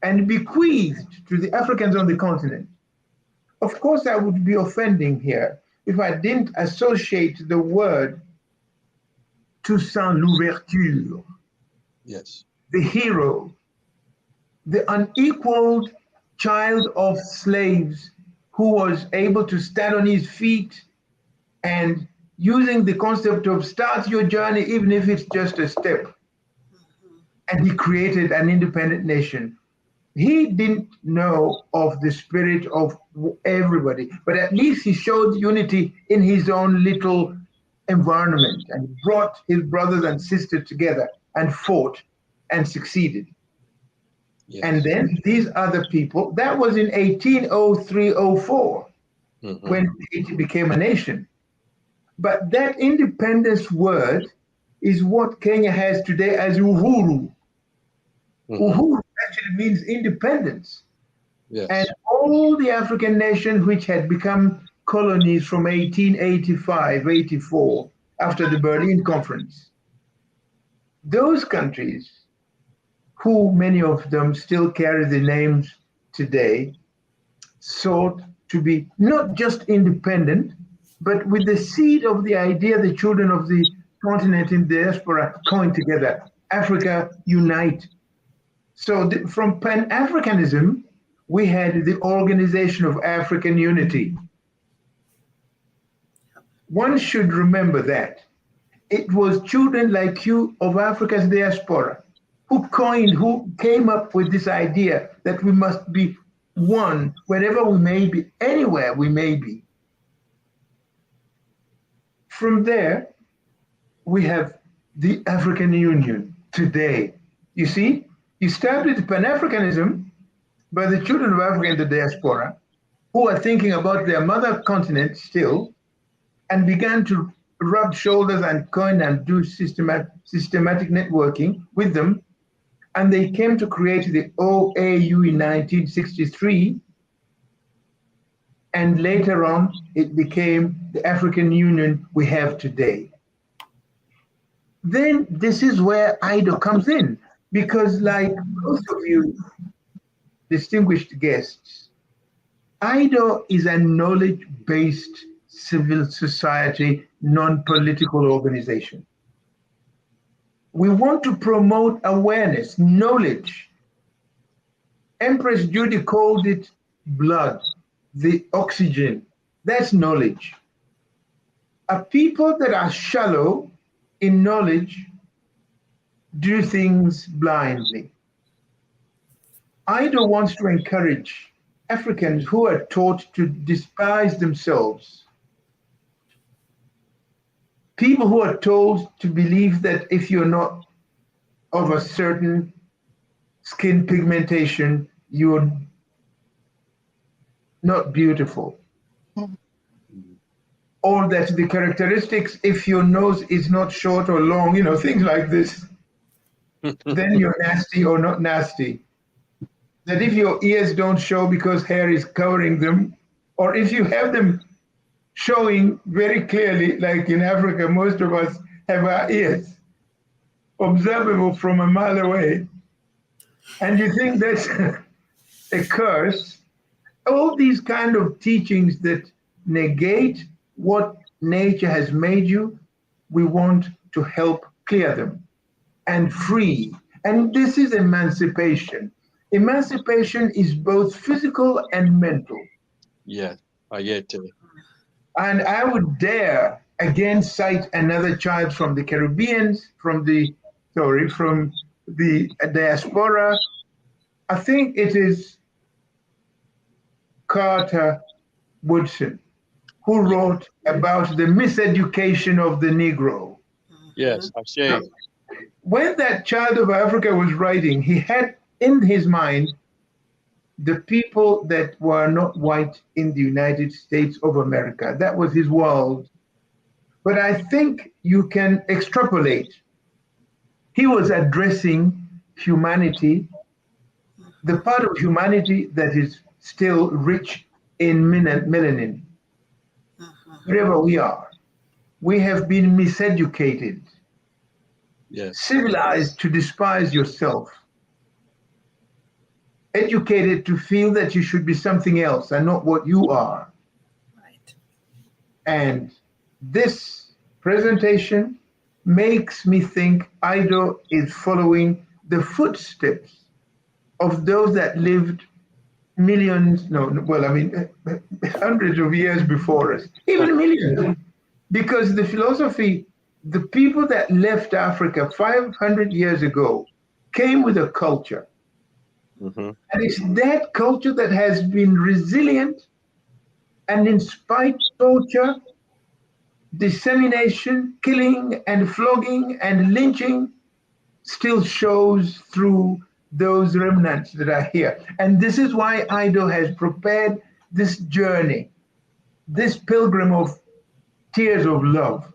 and bequeathed to the Africans on the continent. Of course, I would be offending here if I didn't associate the word Toussaint Louverture. Yes. The hero, the unequaled child of slaves who was able to stand on his feet and using the concept of start your journey, even if it's just a step. And he created an independent nation. He didn't know of the spirit of everybody, but at least he showed unity in his own little environment and brought his brothers and sisters together and fought and succeeded. Yes. And then these other people, that was in 1803-04, when Haiti became a nation. But that independence word is what Kenya has today as uhuru. Uhuru actually means independence. Yes. And all the African nations which had become colonies from 1885-84, after the Berlin Conference, those countries, who many of them still carry the names today, sought to be not just independent, but with the seed of the idea the children of the continent in diaspora coined together, Africa Unite. So from Pan-Africanism, we had the Organization of African Unity. One should remember that. It was children like you of Africa's diaspora who came up with this idea that we must be one wherever we may be, anywhere we may be. From there, we have the African Union today. You see, you started with Pan-Africanism by the children of Africa in the diaspora who are thinking about their mother continent still, and began to rub shoulders and coin and do systematic networking with them. And they came to create the OAU in 1963. And later on, it became the African Union we have today. Then this is where AIDO comes in, because like most of you distinguished guests, AIDO is a knowledge-based civil society, non-political organization. We want to promote awareness, knowledge. Empress Judy called it blood, the oxygen. That's knowledge. A people that are shallow in knowledge do things blindly. AIDO wants to encourage Africans who are taught to despise themselves, people who are told to believe that if you're not of a certain skin pigmentation, you're not beautiful. Or that the characteristics, if your nose is not short or long, things like this, then you're nasty or not nasty. That if your ears don't show because hair is covering them, or if you have them showing very clearly, like in Africa, most of us have our ears observable from a mile away, and you think that's a curse. All these kind of teachings that negate what nature has made you, we want to help clear them and free. And this is emancipation. Emancipation is both physical and mental. Yeah, I get it. And I would dare again cite another child from the Caribbean, from the diaspora. I think it is Carter Woodson, who wrote about the miseducation of the Negro. Yes, I've seen. When that child of Africa was writing, he had in his mind the people that were not white in the United States of America. That was his world. But I think you can extrapolate. He was addressing humanity, the part of humanity that is still rich in melanin. Wherever we are, we have been miseducated, civilized to despise yourself, educated to feel that you should be something else and not what you are. Right. And this presentation makes me think AIDO is following the footsteps of those that lived hundreds of years before us, even millions. Because the philosophy, the people that left Africa 500 years ago came with a culture. Mm-hmm. And it's that culture that has been resilient, and in spite of torture, dissemination, killing and flogging and lynching, still shows through those remnants that are here. And this is why AIDO has prepared this journey, this pilgrim of tears of love,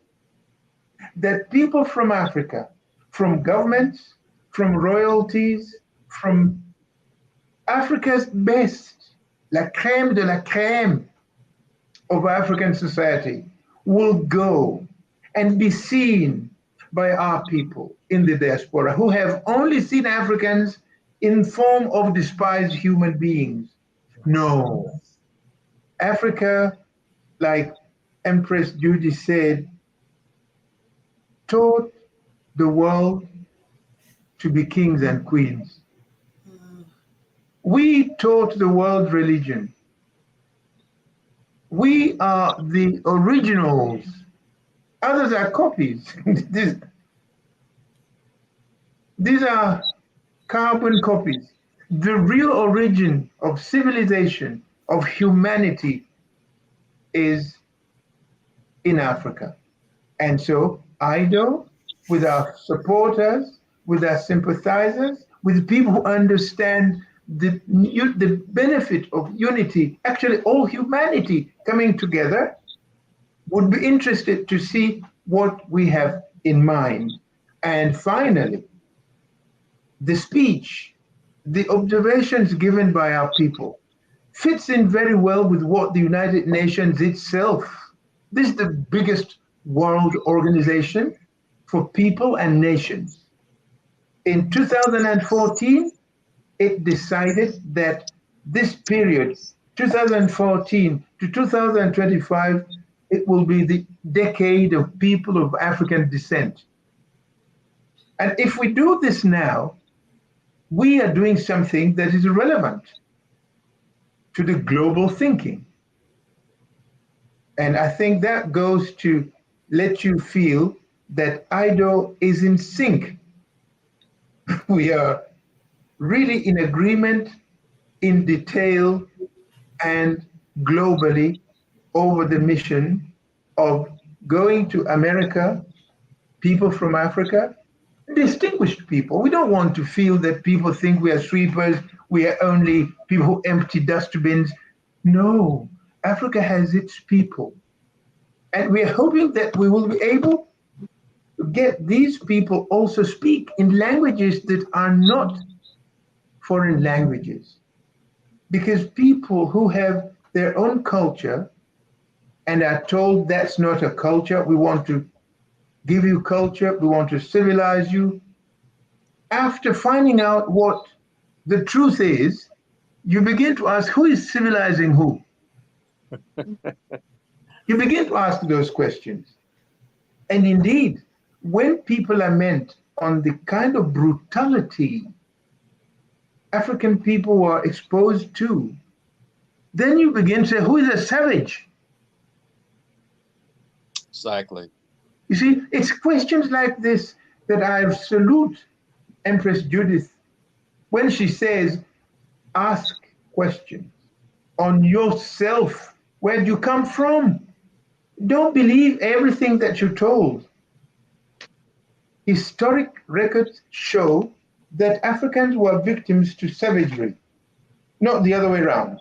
that people from Africa, from governments, from royalties, from Africa's best, la crème de la crème of African society, will go and be seen by our people in the diaspora who have only seen Africans in form of despised human beings. No. Africa, like Empress Judy said, taught the world to be kings and queens. We taught the world religion. We are the originals. Others are copies. These are carbon copies. The real origin of civilization, of humanity, is in Africa. And so AIDO, with our supporters, with our sympathizers, with people who understand the benefit of unity, actually all humanity coming together, would be interested to see what we have in mind. And finally, the speech, the observations given by our people fits in very well with what the United Nations itself, this is the biggest world organization for people and nations. In 2014, it decided that this period, 2014 to 2025, it will be the decade of people of African descent. And if we do this now, we are doing something that is relevant to the global thinking. And I think that goes to let you feel that AIDO is in sync. We are really in agreement in detail and globally over the mission of going to America, people from Africa, distinguished people. We don't want to feel that people think we are sweepers, we are only people who empty dustbins. No, Africa has its people. And we are hoping that we will be able to get these people also speak in languages that are not foreign languages. Because people who have their own culture and are told that's not a culture, we want to give you culture, we want to civilize you. After finding out what the truth is, you begin to ask, who is civilizing who? You begin to ask those questions. And indeed, when people are meant on the kind of brutality African people were exposed to, then you begin to say, who is a savage? Exactly. You see, it's questions like this that I salute Empress Judith when she says, ask questions on yourself. Where do you come from? Don't believe everything that you're told. Historic records show that Africans were victims to savagery, not the other way around.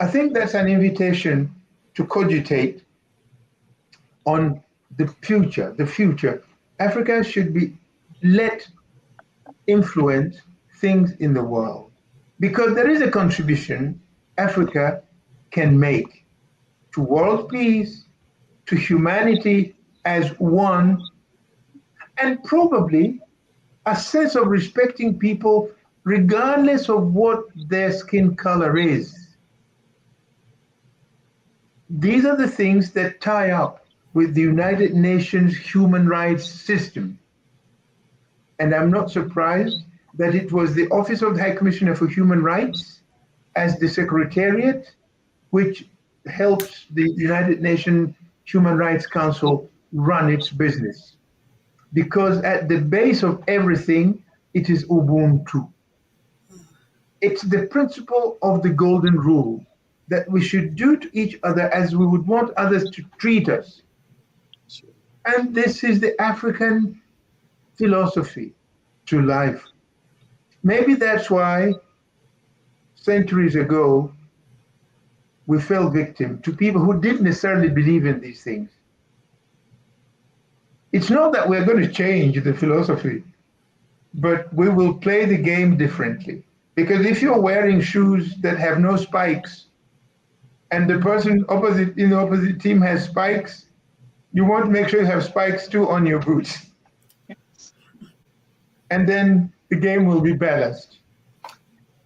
I think that's an invitation to cogitate on the future. The future. Africa should be let influence things in the world, because there is a contribution Africa can make to world peace, to humanity as one, and probably a sense of respecting people regardless of what their skin color is. These are the things that tie up with the United Nations human rights system. And I'm not surprised that it was the Office of the High Commissioner for Human Rights as the Secretariat, which helps the United Nations Human Rights Council run its business. because at the base of everything, it is Ubuntu. It's the principle of the golden rule that we should do to each other as we would want others to treat us. And this is the African philosophy to life. Maybe that's why centuries ago we fell victim to people who didn't necessarily believe in these things. It's not that we're going to change the philosophy, but we will play the game differently. Because if you're wearing shoes that have no spikes and the person in the opposite team has spikes, you want to make sure you have spikes too on your boots. And then the game will be balanced.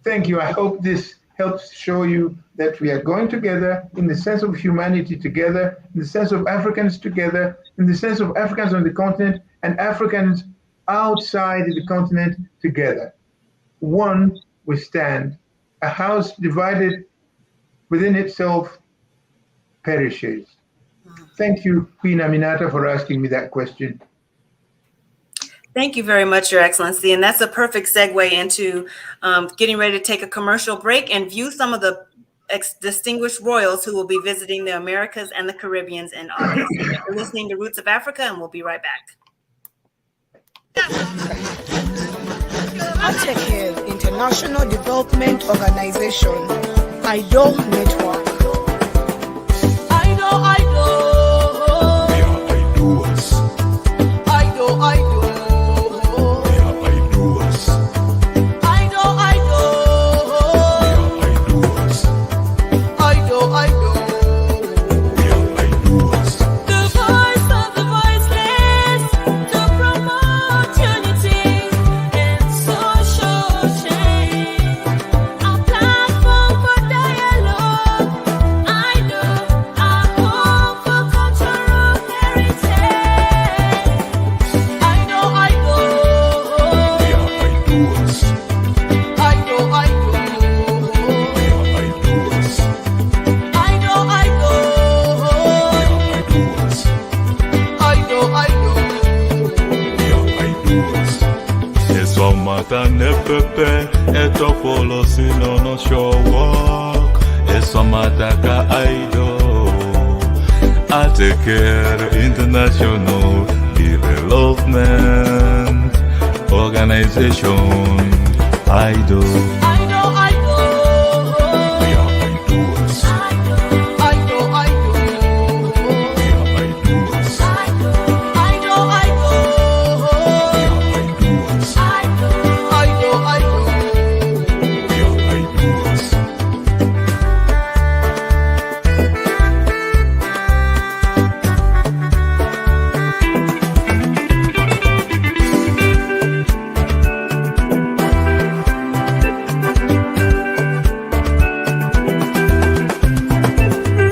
Thank you. I hope this helps show you that we are going together in the sense of humanity together, in the sense of Africans together, in the sense of Africans on the continent and Africans outside of the continent together. One, we stand. A house divided within itself perishes. Thank you, Queen Aminata, for asking me that question. Thank you very much, Your Excellency. And that's a perfect segue into getting ready to take a commercial break and view some of the distinguished royals who will be visiting the Americas and the Caribbean in August. You're listening to Roots of Africa, and we'll be right back. ATEC's International Development Organization, AIDO Network. AIDO. We are AIDOers. AIDO. We are AIDOers. AIDO. We are AIDOers. AIDO. We are AIDOers. The voice of the voiceless to promote unity and social change. A platform for dialogue. AIDO, a home for cultural heritage. AIDO. We are AIDOers. AIDO. We are AIDOers. We are AIDOers. Esomata nepepe etokolo sinono showok. Esomata ka AIDO. ATEC International Development Organization. AIDO. We are AIDOers. We are AIDOers. We are AIDOers. We are AIDOers.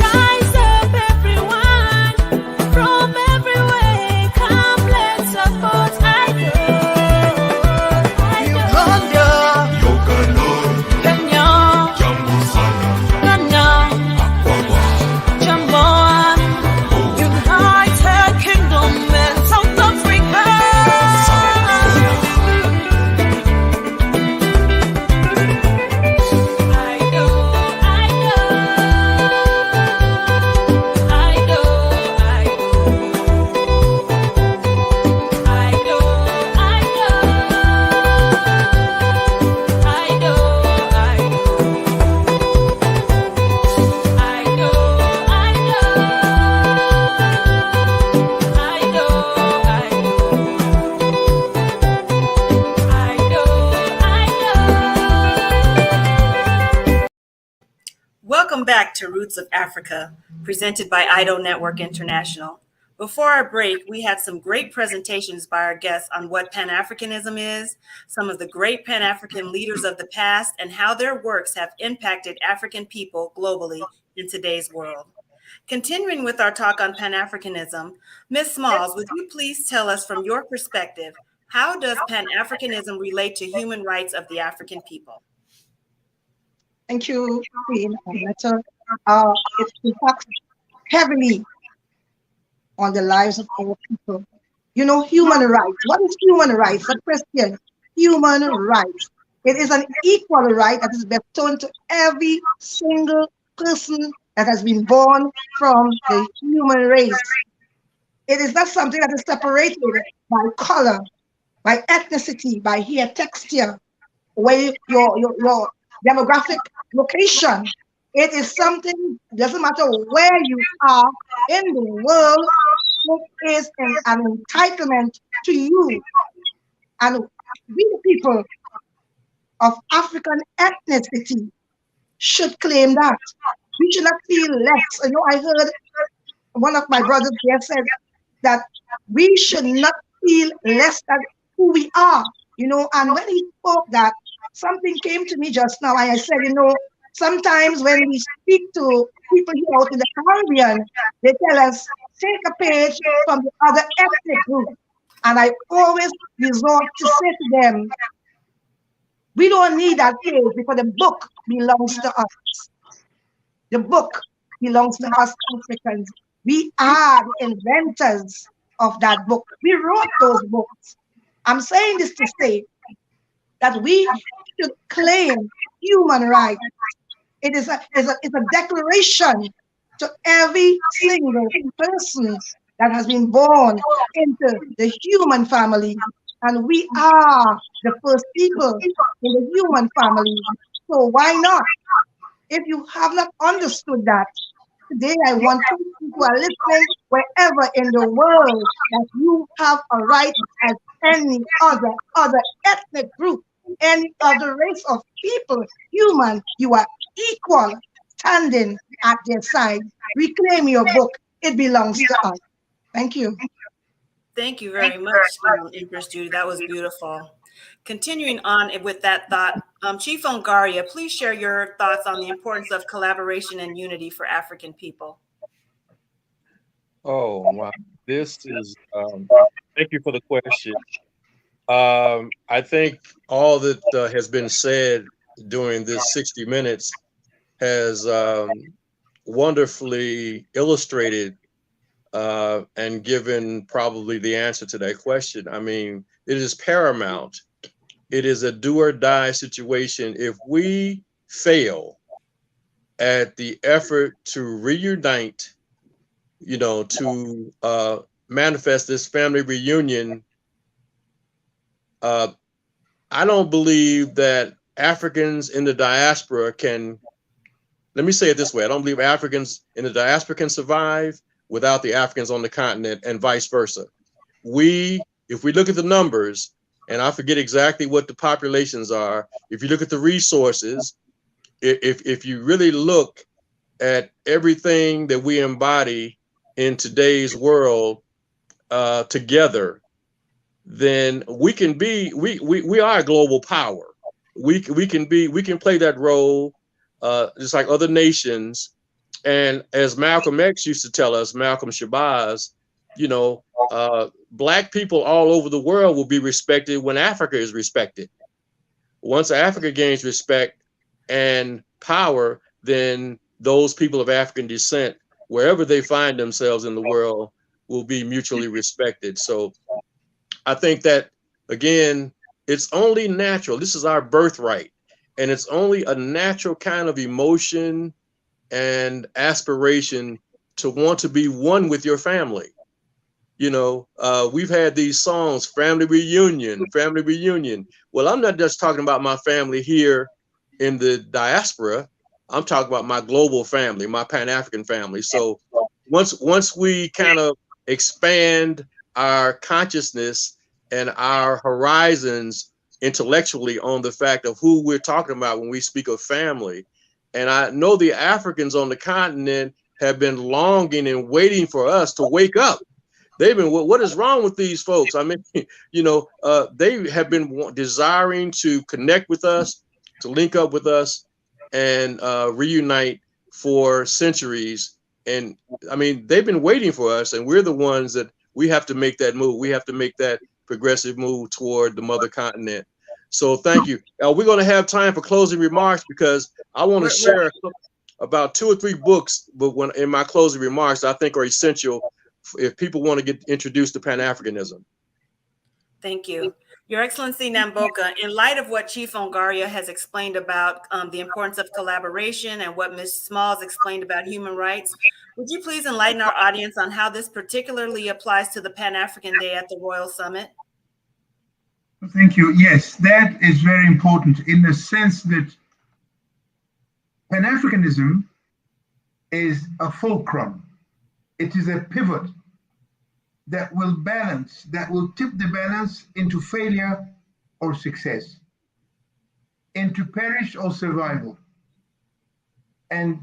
Rise up, everyone, from everywhere. Come, let's support AIDO. Uganda, Yoganor, Kenya, Jambusana, Ghana, Aquaba, Jamaica, United Kingdom, and South Africa. AIDO. Welcome back to Roots of Africa, presented by AIDO Network International. Before our break, we had some great presentations by our guests on what Pan-Africanism is, some of the great Pan-African leaders of the past, and how their works have impacted African people globally in today's world. Continuing with our talk on Pan-Africanism, Ms. Smalls, would you please tell us from your perspective, how does Pan-Africanism relate to human rights of the African people? Thank you, Queen Aminata. It impacts heavily on the lives of our people. human rights. What is human rights? The question, human rights. It is an equal right that is bestowed to every single person that has been born from the human race. It is not something that is separated by color, by ethnicity, by hair texture, where your demographic location. It is something, doesn't matter where you are in the world, it is an entitlement to you. And we, the people of African ethnicity, should claim that. We should not feel less. I heard one of my brothers here said that we should not feel less than who we are, and when he spoke that, something came to me just now. I said, sometimes when we speak to people here out in the Caribbean, they tell us, take a page from the other ethnic group. And I always resort to say to them, we don't need that page because the book belongs to us. The book belongs to us Africans. We are the inventors of that book. We wrote those books. I'm saying this to say that we should claim human rights. It is a declaration to every single person that has been born into the human family. And we are the first people in the human family. So why not? If you have not understood that, today I want people who are listening wherever in the world that you have a right as any other ethnic group, any other race of people, human, you are equal, standing at their side. Reclaim your book. It belongs to us. Thank you. Thank you very much, Empress Judy. That was beautiful. Continuing on with that thought, Chief Ongaria, please share your thoughts on the importance of collaboration and unity for African people. Oh, wow. This is, thank you for the question. I think all that has been said during this 60 minutes has wonderfully illustrated and given probably the answer to that question. I mean, it is paramount. It is a do or die situation. If we fail at the effort to reunite, to manifest this family reunion, I don't believe that Africans in the diaspora can, let me say it this way, I don't believe Africans in the diaspora can survive without the Africans on the continent and vice versa. If we look at the numbers, and I forget exactly what the populations are, if you look at the resources, if you really look at everything that we embody in today's world together, then we are a global power. We can play that role just like other nations. And as Malcolm X used to tell us, Malcolm Shabazz, Black people all over the world will be respected when Africa is respected. Once Africa gains respect and power, then those people of African descent, wherever they find themselves in the world, will be mutually respected. So I think that, again, it's only natural. This is our birthright. And it's only a natural kind of emotion and aspiration to want to be one with your family. We've had these songs, family reunion. Well, I'm not just talking about my family here in the diaspora. I'm talking about my global family, my Pan-African family. So once we kind of expand our consciousness and our horizons intellectually on the fact of who we're talking about when we speak of family, and I know the Africans on the continent have been longing and waiting for us to wake up. They've been, what is wrong with these folks? I mean, they have been desiring to connect with us, to link up with us, and reunite for centuries. And I mean, they've been waiting for us, and we're the ones that we have to make that move. We have to make that progressive move toward the mother continent. So thank you. We're going to have time for closing remarks because I want to share about 2 or 3 books, but in my closing remarks, I think are essential if people want to get introduced to Pan-Africanism. Thank you. Your Excellency Namboka, in light of what Chief Ongaria has explained about the importance of collaboration and what Ms. Smalls explained about human rights, would you please enlighten our audience on how this particularly applies to the Pan-African Day at the Royal Summit? Thank you. Yes, that is very important in the sense that Pan-Africanism is a fulcrum. It is a pivot that will balance, that will tip the balance into failure or success, into perish or survival. And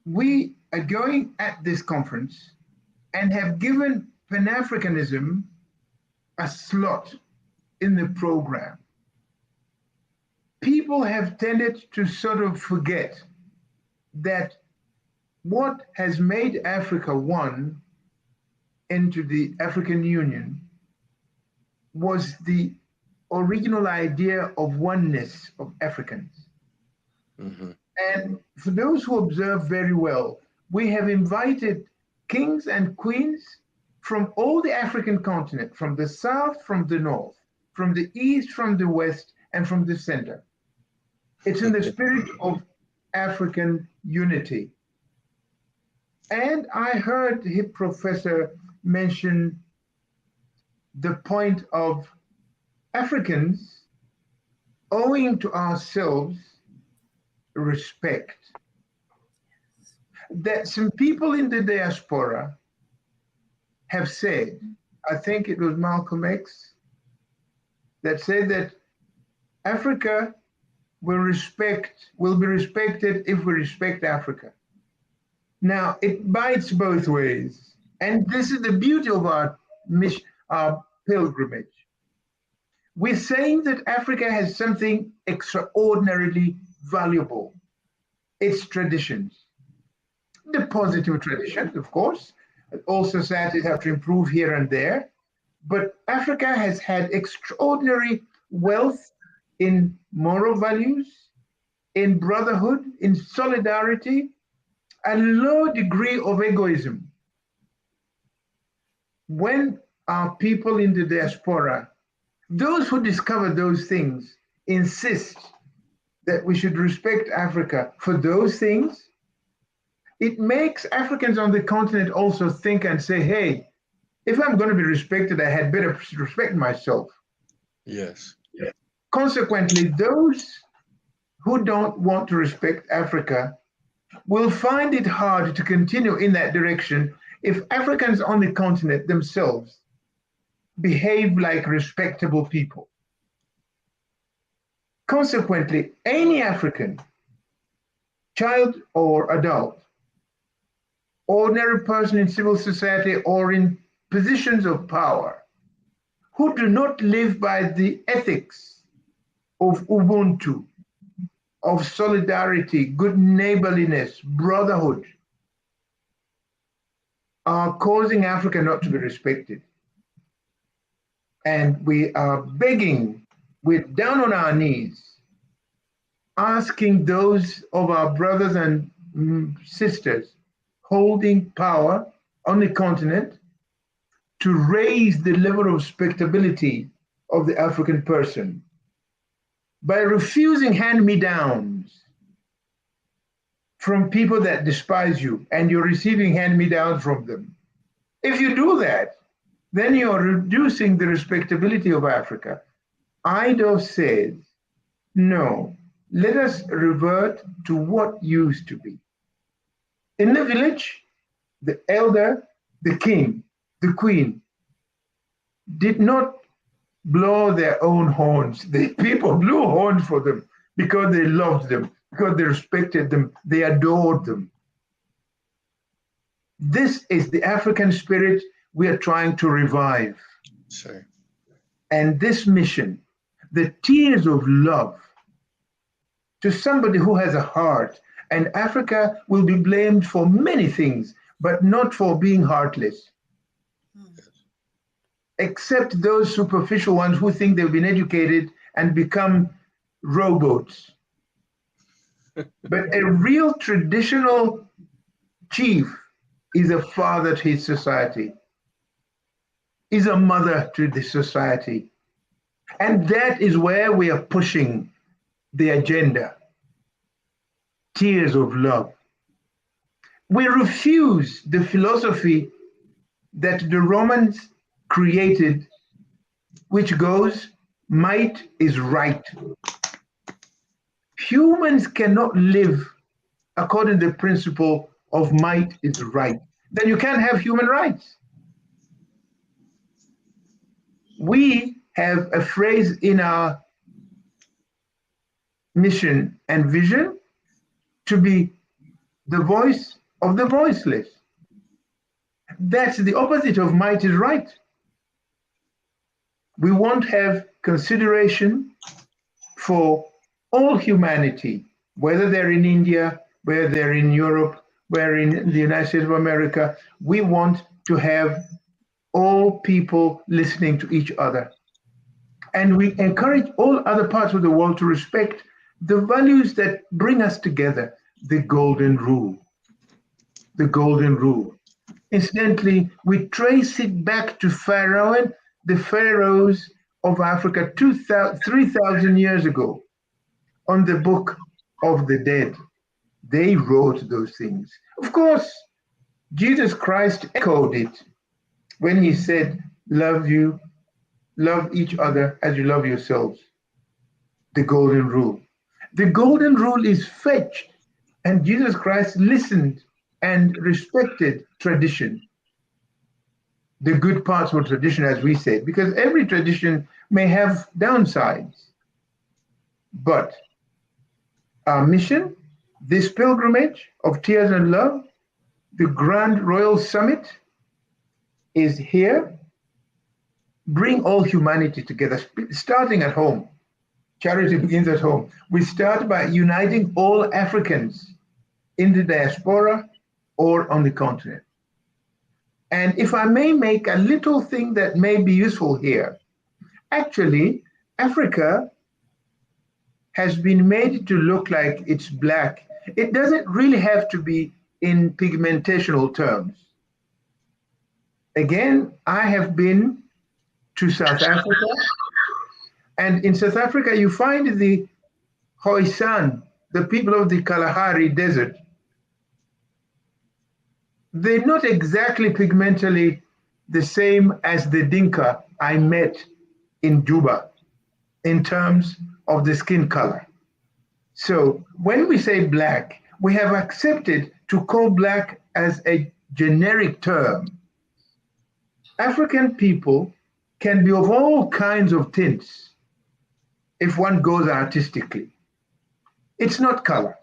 we are going at this conference and have given Pan-Africanism a slot in the program. People have tended to sort of forget that what has made Africa one into the African Union was the original idea of oneness of Africans. Mm-hmm. And for those who observe very well, we have invited kings and queens from all the African continent, from the south, from the north, from the east, from the west, and from the center. It's in the spirit of African unity. And I heard Professor mention the point of Africans owing to ourselves respect. That some people in the diaspora have said, I think it was Malcolm X, that said that Africa will be respected if we respect Africa. Now, it bites both ways. And this is the beauty of our mission, our pilgrimage. We're saying that Africa has something extraordinarily valuable, its traditions. The positive traditions, of course. All societies have to improve here and there. But Africa has had extraordinary wealth in moral values, in brotherhood, in solidarity, a low degree of egoism. When our people in the diaspora, those who discover those things, insist that we should respect Africa for those things, it makes Africans on the continent also think and say, hey, if I'm going to be respected, I had better respect myself. Yes. Consequently, those who don't want to respect Africa will find it hard to continue in that direction if Africans on the continent themselves behave like respectable people. Consequently, any African, child or adult, ordinary person in civil society or in positions of power, who do not live by the ethics of Ubuntu, of solidarity, good neighborliness, brotherhood, are causing Africa not to be respected. And we are begging, we're down on our knees, asking those of our brothers and sisters holding power on the continent to raise the level of respectability of the African person by refusing hand-me-downs from people that despise you, and you're receiving hand-me-downs from them. If you do that, then you're reducing the respectability of Africa. AIDO says, no, let us revert to what used to be. In the village, the elder, the king, the queen did not blow their own horns. The people blew horns for them because they loved them, because they respected them, they adored them. This is the African spirit we are trying to revive. Sure. And this mission, the tears of love to somebody who has a heart, and Africa will be blamed for many things, but not for being heartless. Except those superficial ones who think they've been educated and become robots. But a real traditional chief is a father to his society. is a mother to the society. And that is where we are pushing the agenda. Tears of love. We refuse the philosophy that the Romans created, which goes, might is right. Humans cannot live according to the principle of might is right. Then you can't have human rights. We have a phrase in our mission and vision to be the voice of the voiceless. That's the opposite of might is right. We won't have consideration for all humanity, whether they're in India, whether they're in Europe, whether in the United States of America. We want to have all people listening to each other. And we encourage all other parts of the world to respect the values that bring us together, the golden rule. The golden rule. Incidentally, we trace it back to Pharaoh, the pharaohs of Africa 3,000 years ago on the Book of the Dead. They wrote those things. Of course, Jesus Christ echoed it when he said, love each other as you love yourselves. The golden rule. The golden rule is fetched, and Jesus Christ listened and respected tradition. The good parts of tradition, as we said, because every tradition may have downsides. But our mission, this pilgrimage of tears and love, the Grand Royal Summit is here. Bring all humanity together, starting at home. Charity begins at home. We start by uniting all Africans in the diaspora or on the continent. And if I may make a little thing that may be useful here, actually, Africa has been made to look like it's black. It doesn't really have to be in pigmentational terms. Again, I have been to South Africa, and in South Africa, you find the Khoisan, the people of the Kalahari Desert. They're not exactly pigmentally the same as the Dinka I met in Juba in terms of the skin color. So when we say black, we have accepted to call black as a generic term. African people can be of all kinds of tints if one goes artistically. It's not color.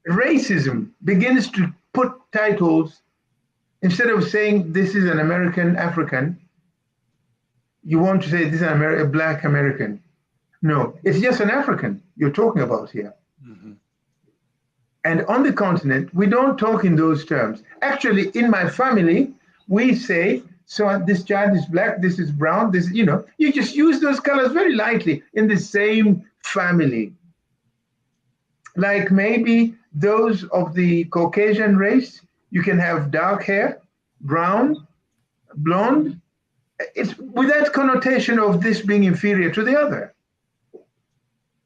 Racism begins to put titles, instead of saying this is an American African, you want to say this is a black American. No, it's just an African you're talking about here. And on the continent, we don't talk in those terms. Actually, in my family, we say, so this child is black, this is brown, this, you just use those colors very lightly in the same family. Like maybe those of the Caucasian race, you can have dark hair, brown, blonde. It's without connotation of this being inferior to the other.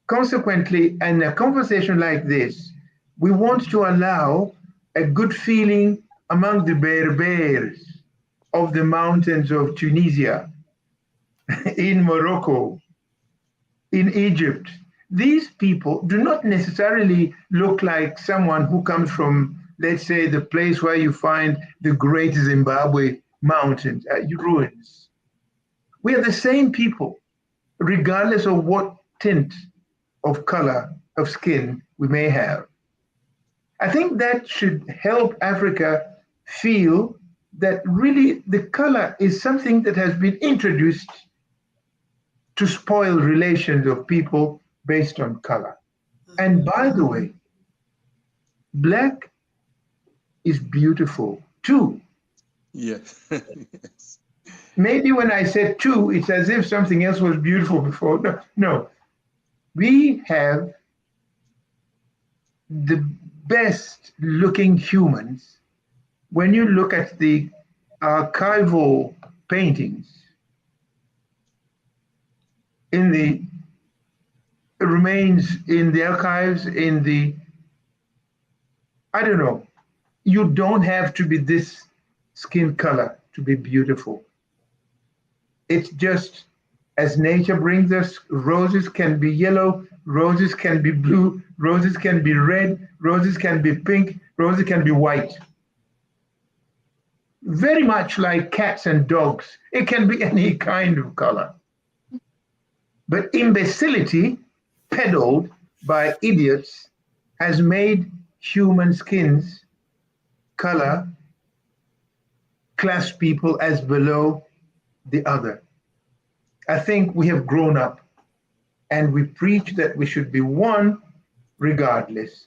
Consequently, in a conversation like this, we want to allow a good feeling among the Berbers of the mountains of Tunisia, in Morocco, in Egypt. These people do not necessarily look like someone who comes from, let's say, the place where you find the great Zimbabwe mountains, ruins. We are the same people, regardless of what tint of color of skin we may have. I think that should help Africa feel that really the color is something that has been introduced to spoil relations of people based on color. And by the way, black is beautiful too. Yes. Yes. Maybe when I said too, it's as if something else was beautiful before. No. We have the best looking humans. When you look at the archival paintings in the remains in the archives, I don't know. You don't have to be this skin color to be beautiful. It's just as nature brings us, roses can be yellow, roses can be blue, roses can be red, roses can be pink, roses can be white. Very much like cats and dogs, it can be any kind of color. But imbecility, peddled by idiots, has made human skins color class people as below the other. I think we have grown up and we preach that we should be one regardless.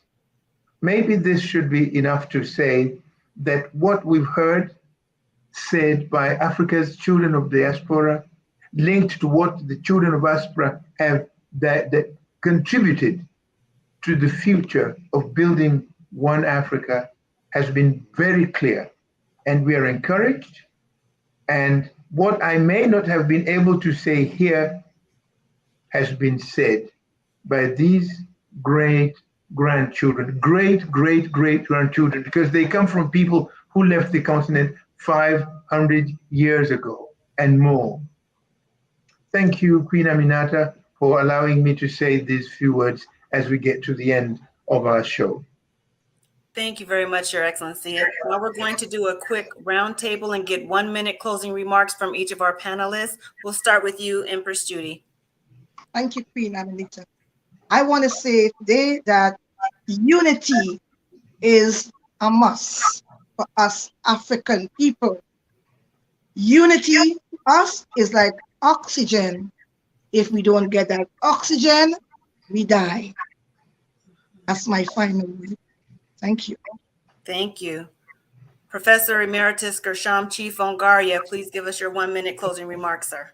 Maybe this should be enough to say that what we've heard said by Africa's children of diaspora, linked to what the children of diaspora have that contributed to the future of building one Africa, has been very clear. And we are encouraged. And what I may not have been able to say here has been said by these great grandchildren, great grandchildren, because they come from people who left the continent 500 years ago and more. Thank you, Queen Aminata, for allowing me to say these few words as we get to the end of our show. Thank you very much, Your Excellency. Now we're going to do a quick roundtable and get 1 minute closing remarks from each of our panelists. We'll start with you, Empress Judy. Thank you, Queen Amelita. I want to say today that unity is a must for us African people. Unity for us is like oxygen. If we don't get that oxygen, we die. That's my final word. Thank you. Thank you. Professor Emeritus Gershom, Chief Ongaria, please give us your 1 minute closing remarks, sir.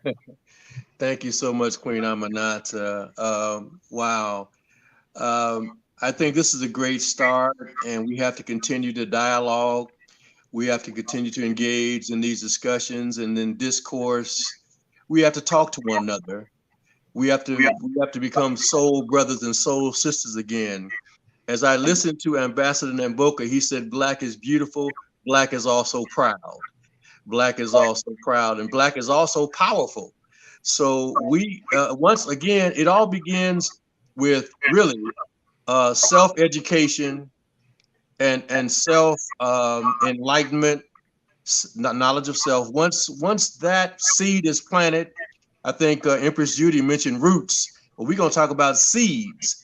Thank you so much, Queen Aminata. Wow. I think this is a great start, and we have to continue to dialogue. We have to continue to engage in these discussions and then discourse. We have to talk to one another. We have to become soul brothers and soul sisters again. As I listened to Ambassador Namboka, he said, Black is beautiful, Black is also proud. Black is also proud, and Black is also powerful. So we, once again, it all begins with really self-education and self-enlightenment, knowledge of self. Once that seed is planted, I think Empress Judy mentioned roots, but we're gonna talk about seeds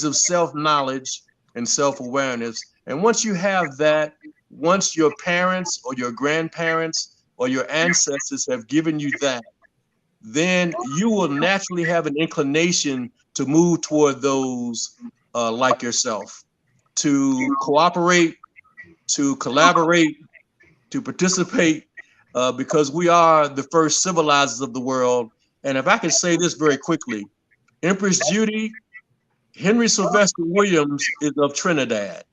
of self-knowledge and self-awareness. And once you have that, once your parents or your grandparents or your ancestors have given you that, then you will naturally have an inclination to move toward those like yourself, to cooperate, to collaborate, to participate, because we are the first civilizers of the world. And if I could say this very quickly, Empress Judy, Henry Sylvester Williams is of Trinidad.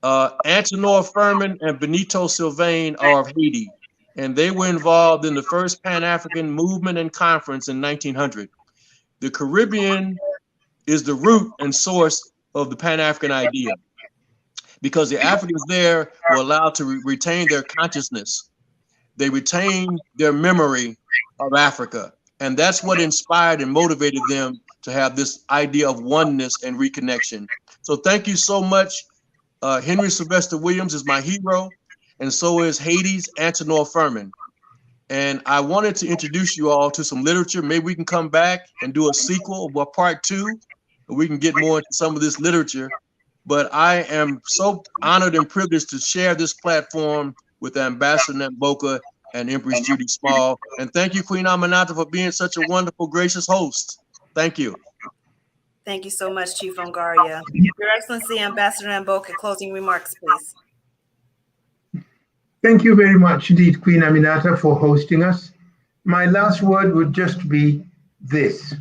Antenor Furman and Benito Sylvain are of Haiti, and they were involved in the first Pan-African movement and conference in 1900. The Caribbean is the root and source of the Pan-African idea, because the Africans there were allowed to retain their consciousness. They retained their memory of Africa, and that's what inspired and motivated them to have this idea of oneness and reconnection. So thank you so much. Henry Sylvester Williams is my hero, and so is Haiti's Antenor Furman. And I wanted to introduce you all to some literature. Maybe we can come back and do a sequel or part 2, and we can get more into some of this literature. But I am so honored and privileged to share this platform with Ambassador Namboka and Empress Judy Small. And thank you, Queen Aminata, for being such a wonderful, gracious host. Thank you. Thank you so much, Chief Ongaria. Your Excellency, Ambassador Namboka, closing remarks, please. Thank you very much indeed, Queen Aminata, for hosting us. My last word would just be this.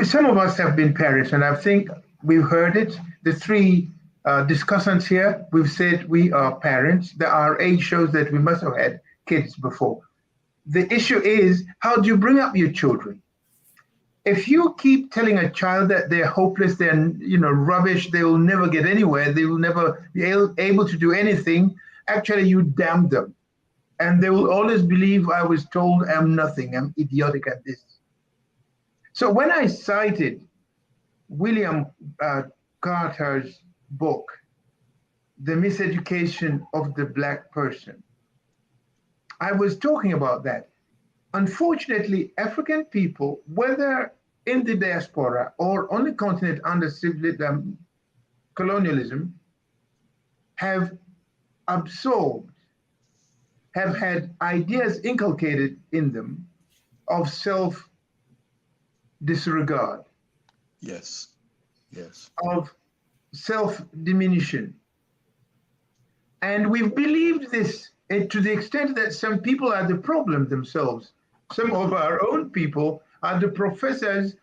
Some of us have been perished, and I think we've heard it. The 3 discussants here, we've said we are parents. Our age shows that we must have had kids before. The issue is, how do you bring up your children? If you keep telling a child that they're hopeless, they're rubbish, they will never get anywhere, they will never be able to do anything, actually you damn them. And they will always believe, I was told I'm nothing, I'm idiotic at this. So when I cited William Carter's book, The Miseducation of the Black Person, I was talking about that. Unfortunately, African people, whether in the diaspora or on the continent under colonialism, have absorbed, have had ideas inculcated in them of self-disregard. Yes. Yes. Of self-diminution. And we've believed this to the extent that some people are the problem themselves. Some of our own people are the professors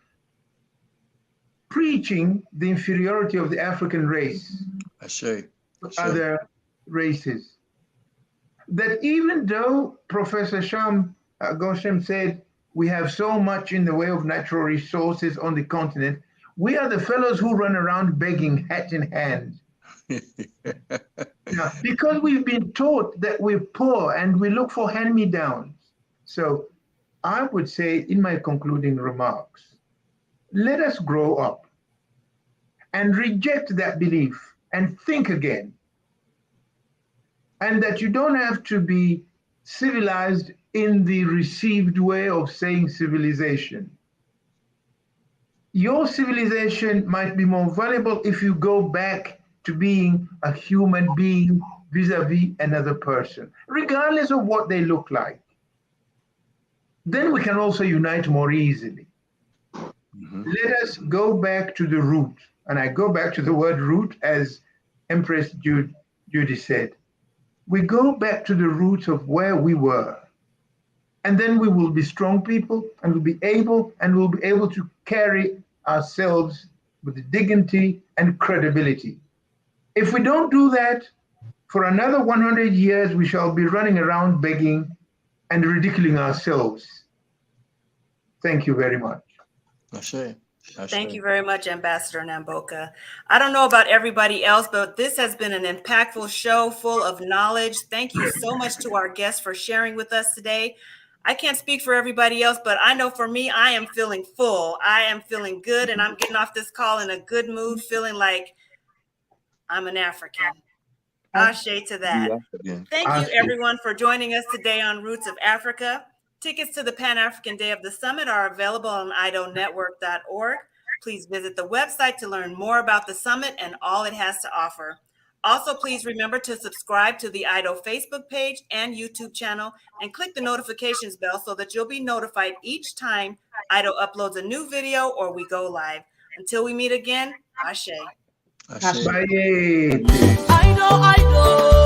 preaching the inferiority of the African race to other races. That even though Professor Gershom said we have so much in the way of natural resources on the continent, we are the fellows who run around begging hat in hand. Now, because we've been taught that we're poor and we look for hand-me-downs. So I would say in my concluding remarks, let us grow up and reject that belief and think again. And that you don't have to be civilized in the received way of saying civilization. Your civilization might be more valuable if you go back to being a human being vis-a-vis another person, regardless of what they look like. Then we can also unite more easily. Mm-hmm. Let us go back to the root. And I go back to the word root, as Empress Judy said. We go back to the roots of where we were. And then we will be strong people, and we'll be able to carry ourselves with dignity and credibility. If we don't do that, for another 100 years, we shall be running around begging and ridiculing ourselves. Thank you very much. Thank you very much, Ambassador Namboka. I don't know about everybody else, but this has been an impactful show full of knowledge. Thank you so much to our guests for sharing with us today. I can't speak for everybody else, but I know for me, I am feeling full. I am feeling good, and I'm getting off this call in a good mood, feeling like I'm an African. Ashe to that. Thank you, everyone, for joining us today on Roots of Africa. Tickets to the Pan-African Day of the Summit are available on idonetwork.org. Please visit the website to learn more about the summit and all it has to offer. Also, please remember to subscribe to the AIDO Facebook page and YouTube channel and click the notifications bell so that you'll be notified each time AIDO uploads a new video or we go live. Until we meet again, Ashe. Bye. AIDO, AIDO.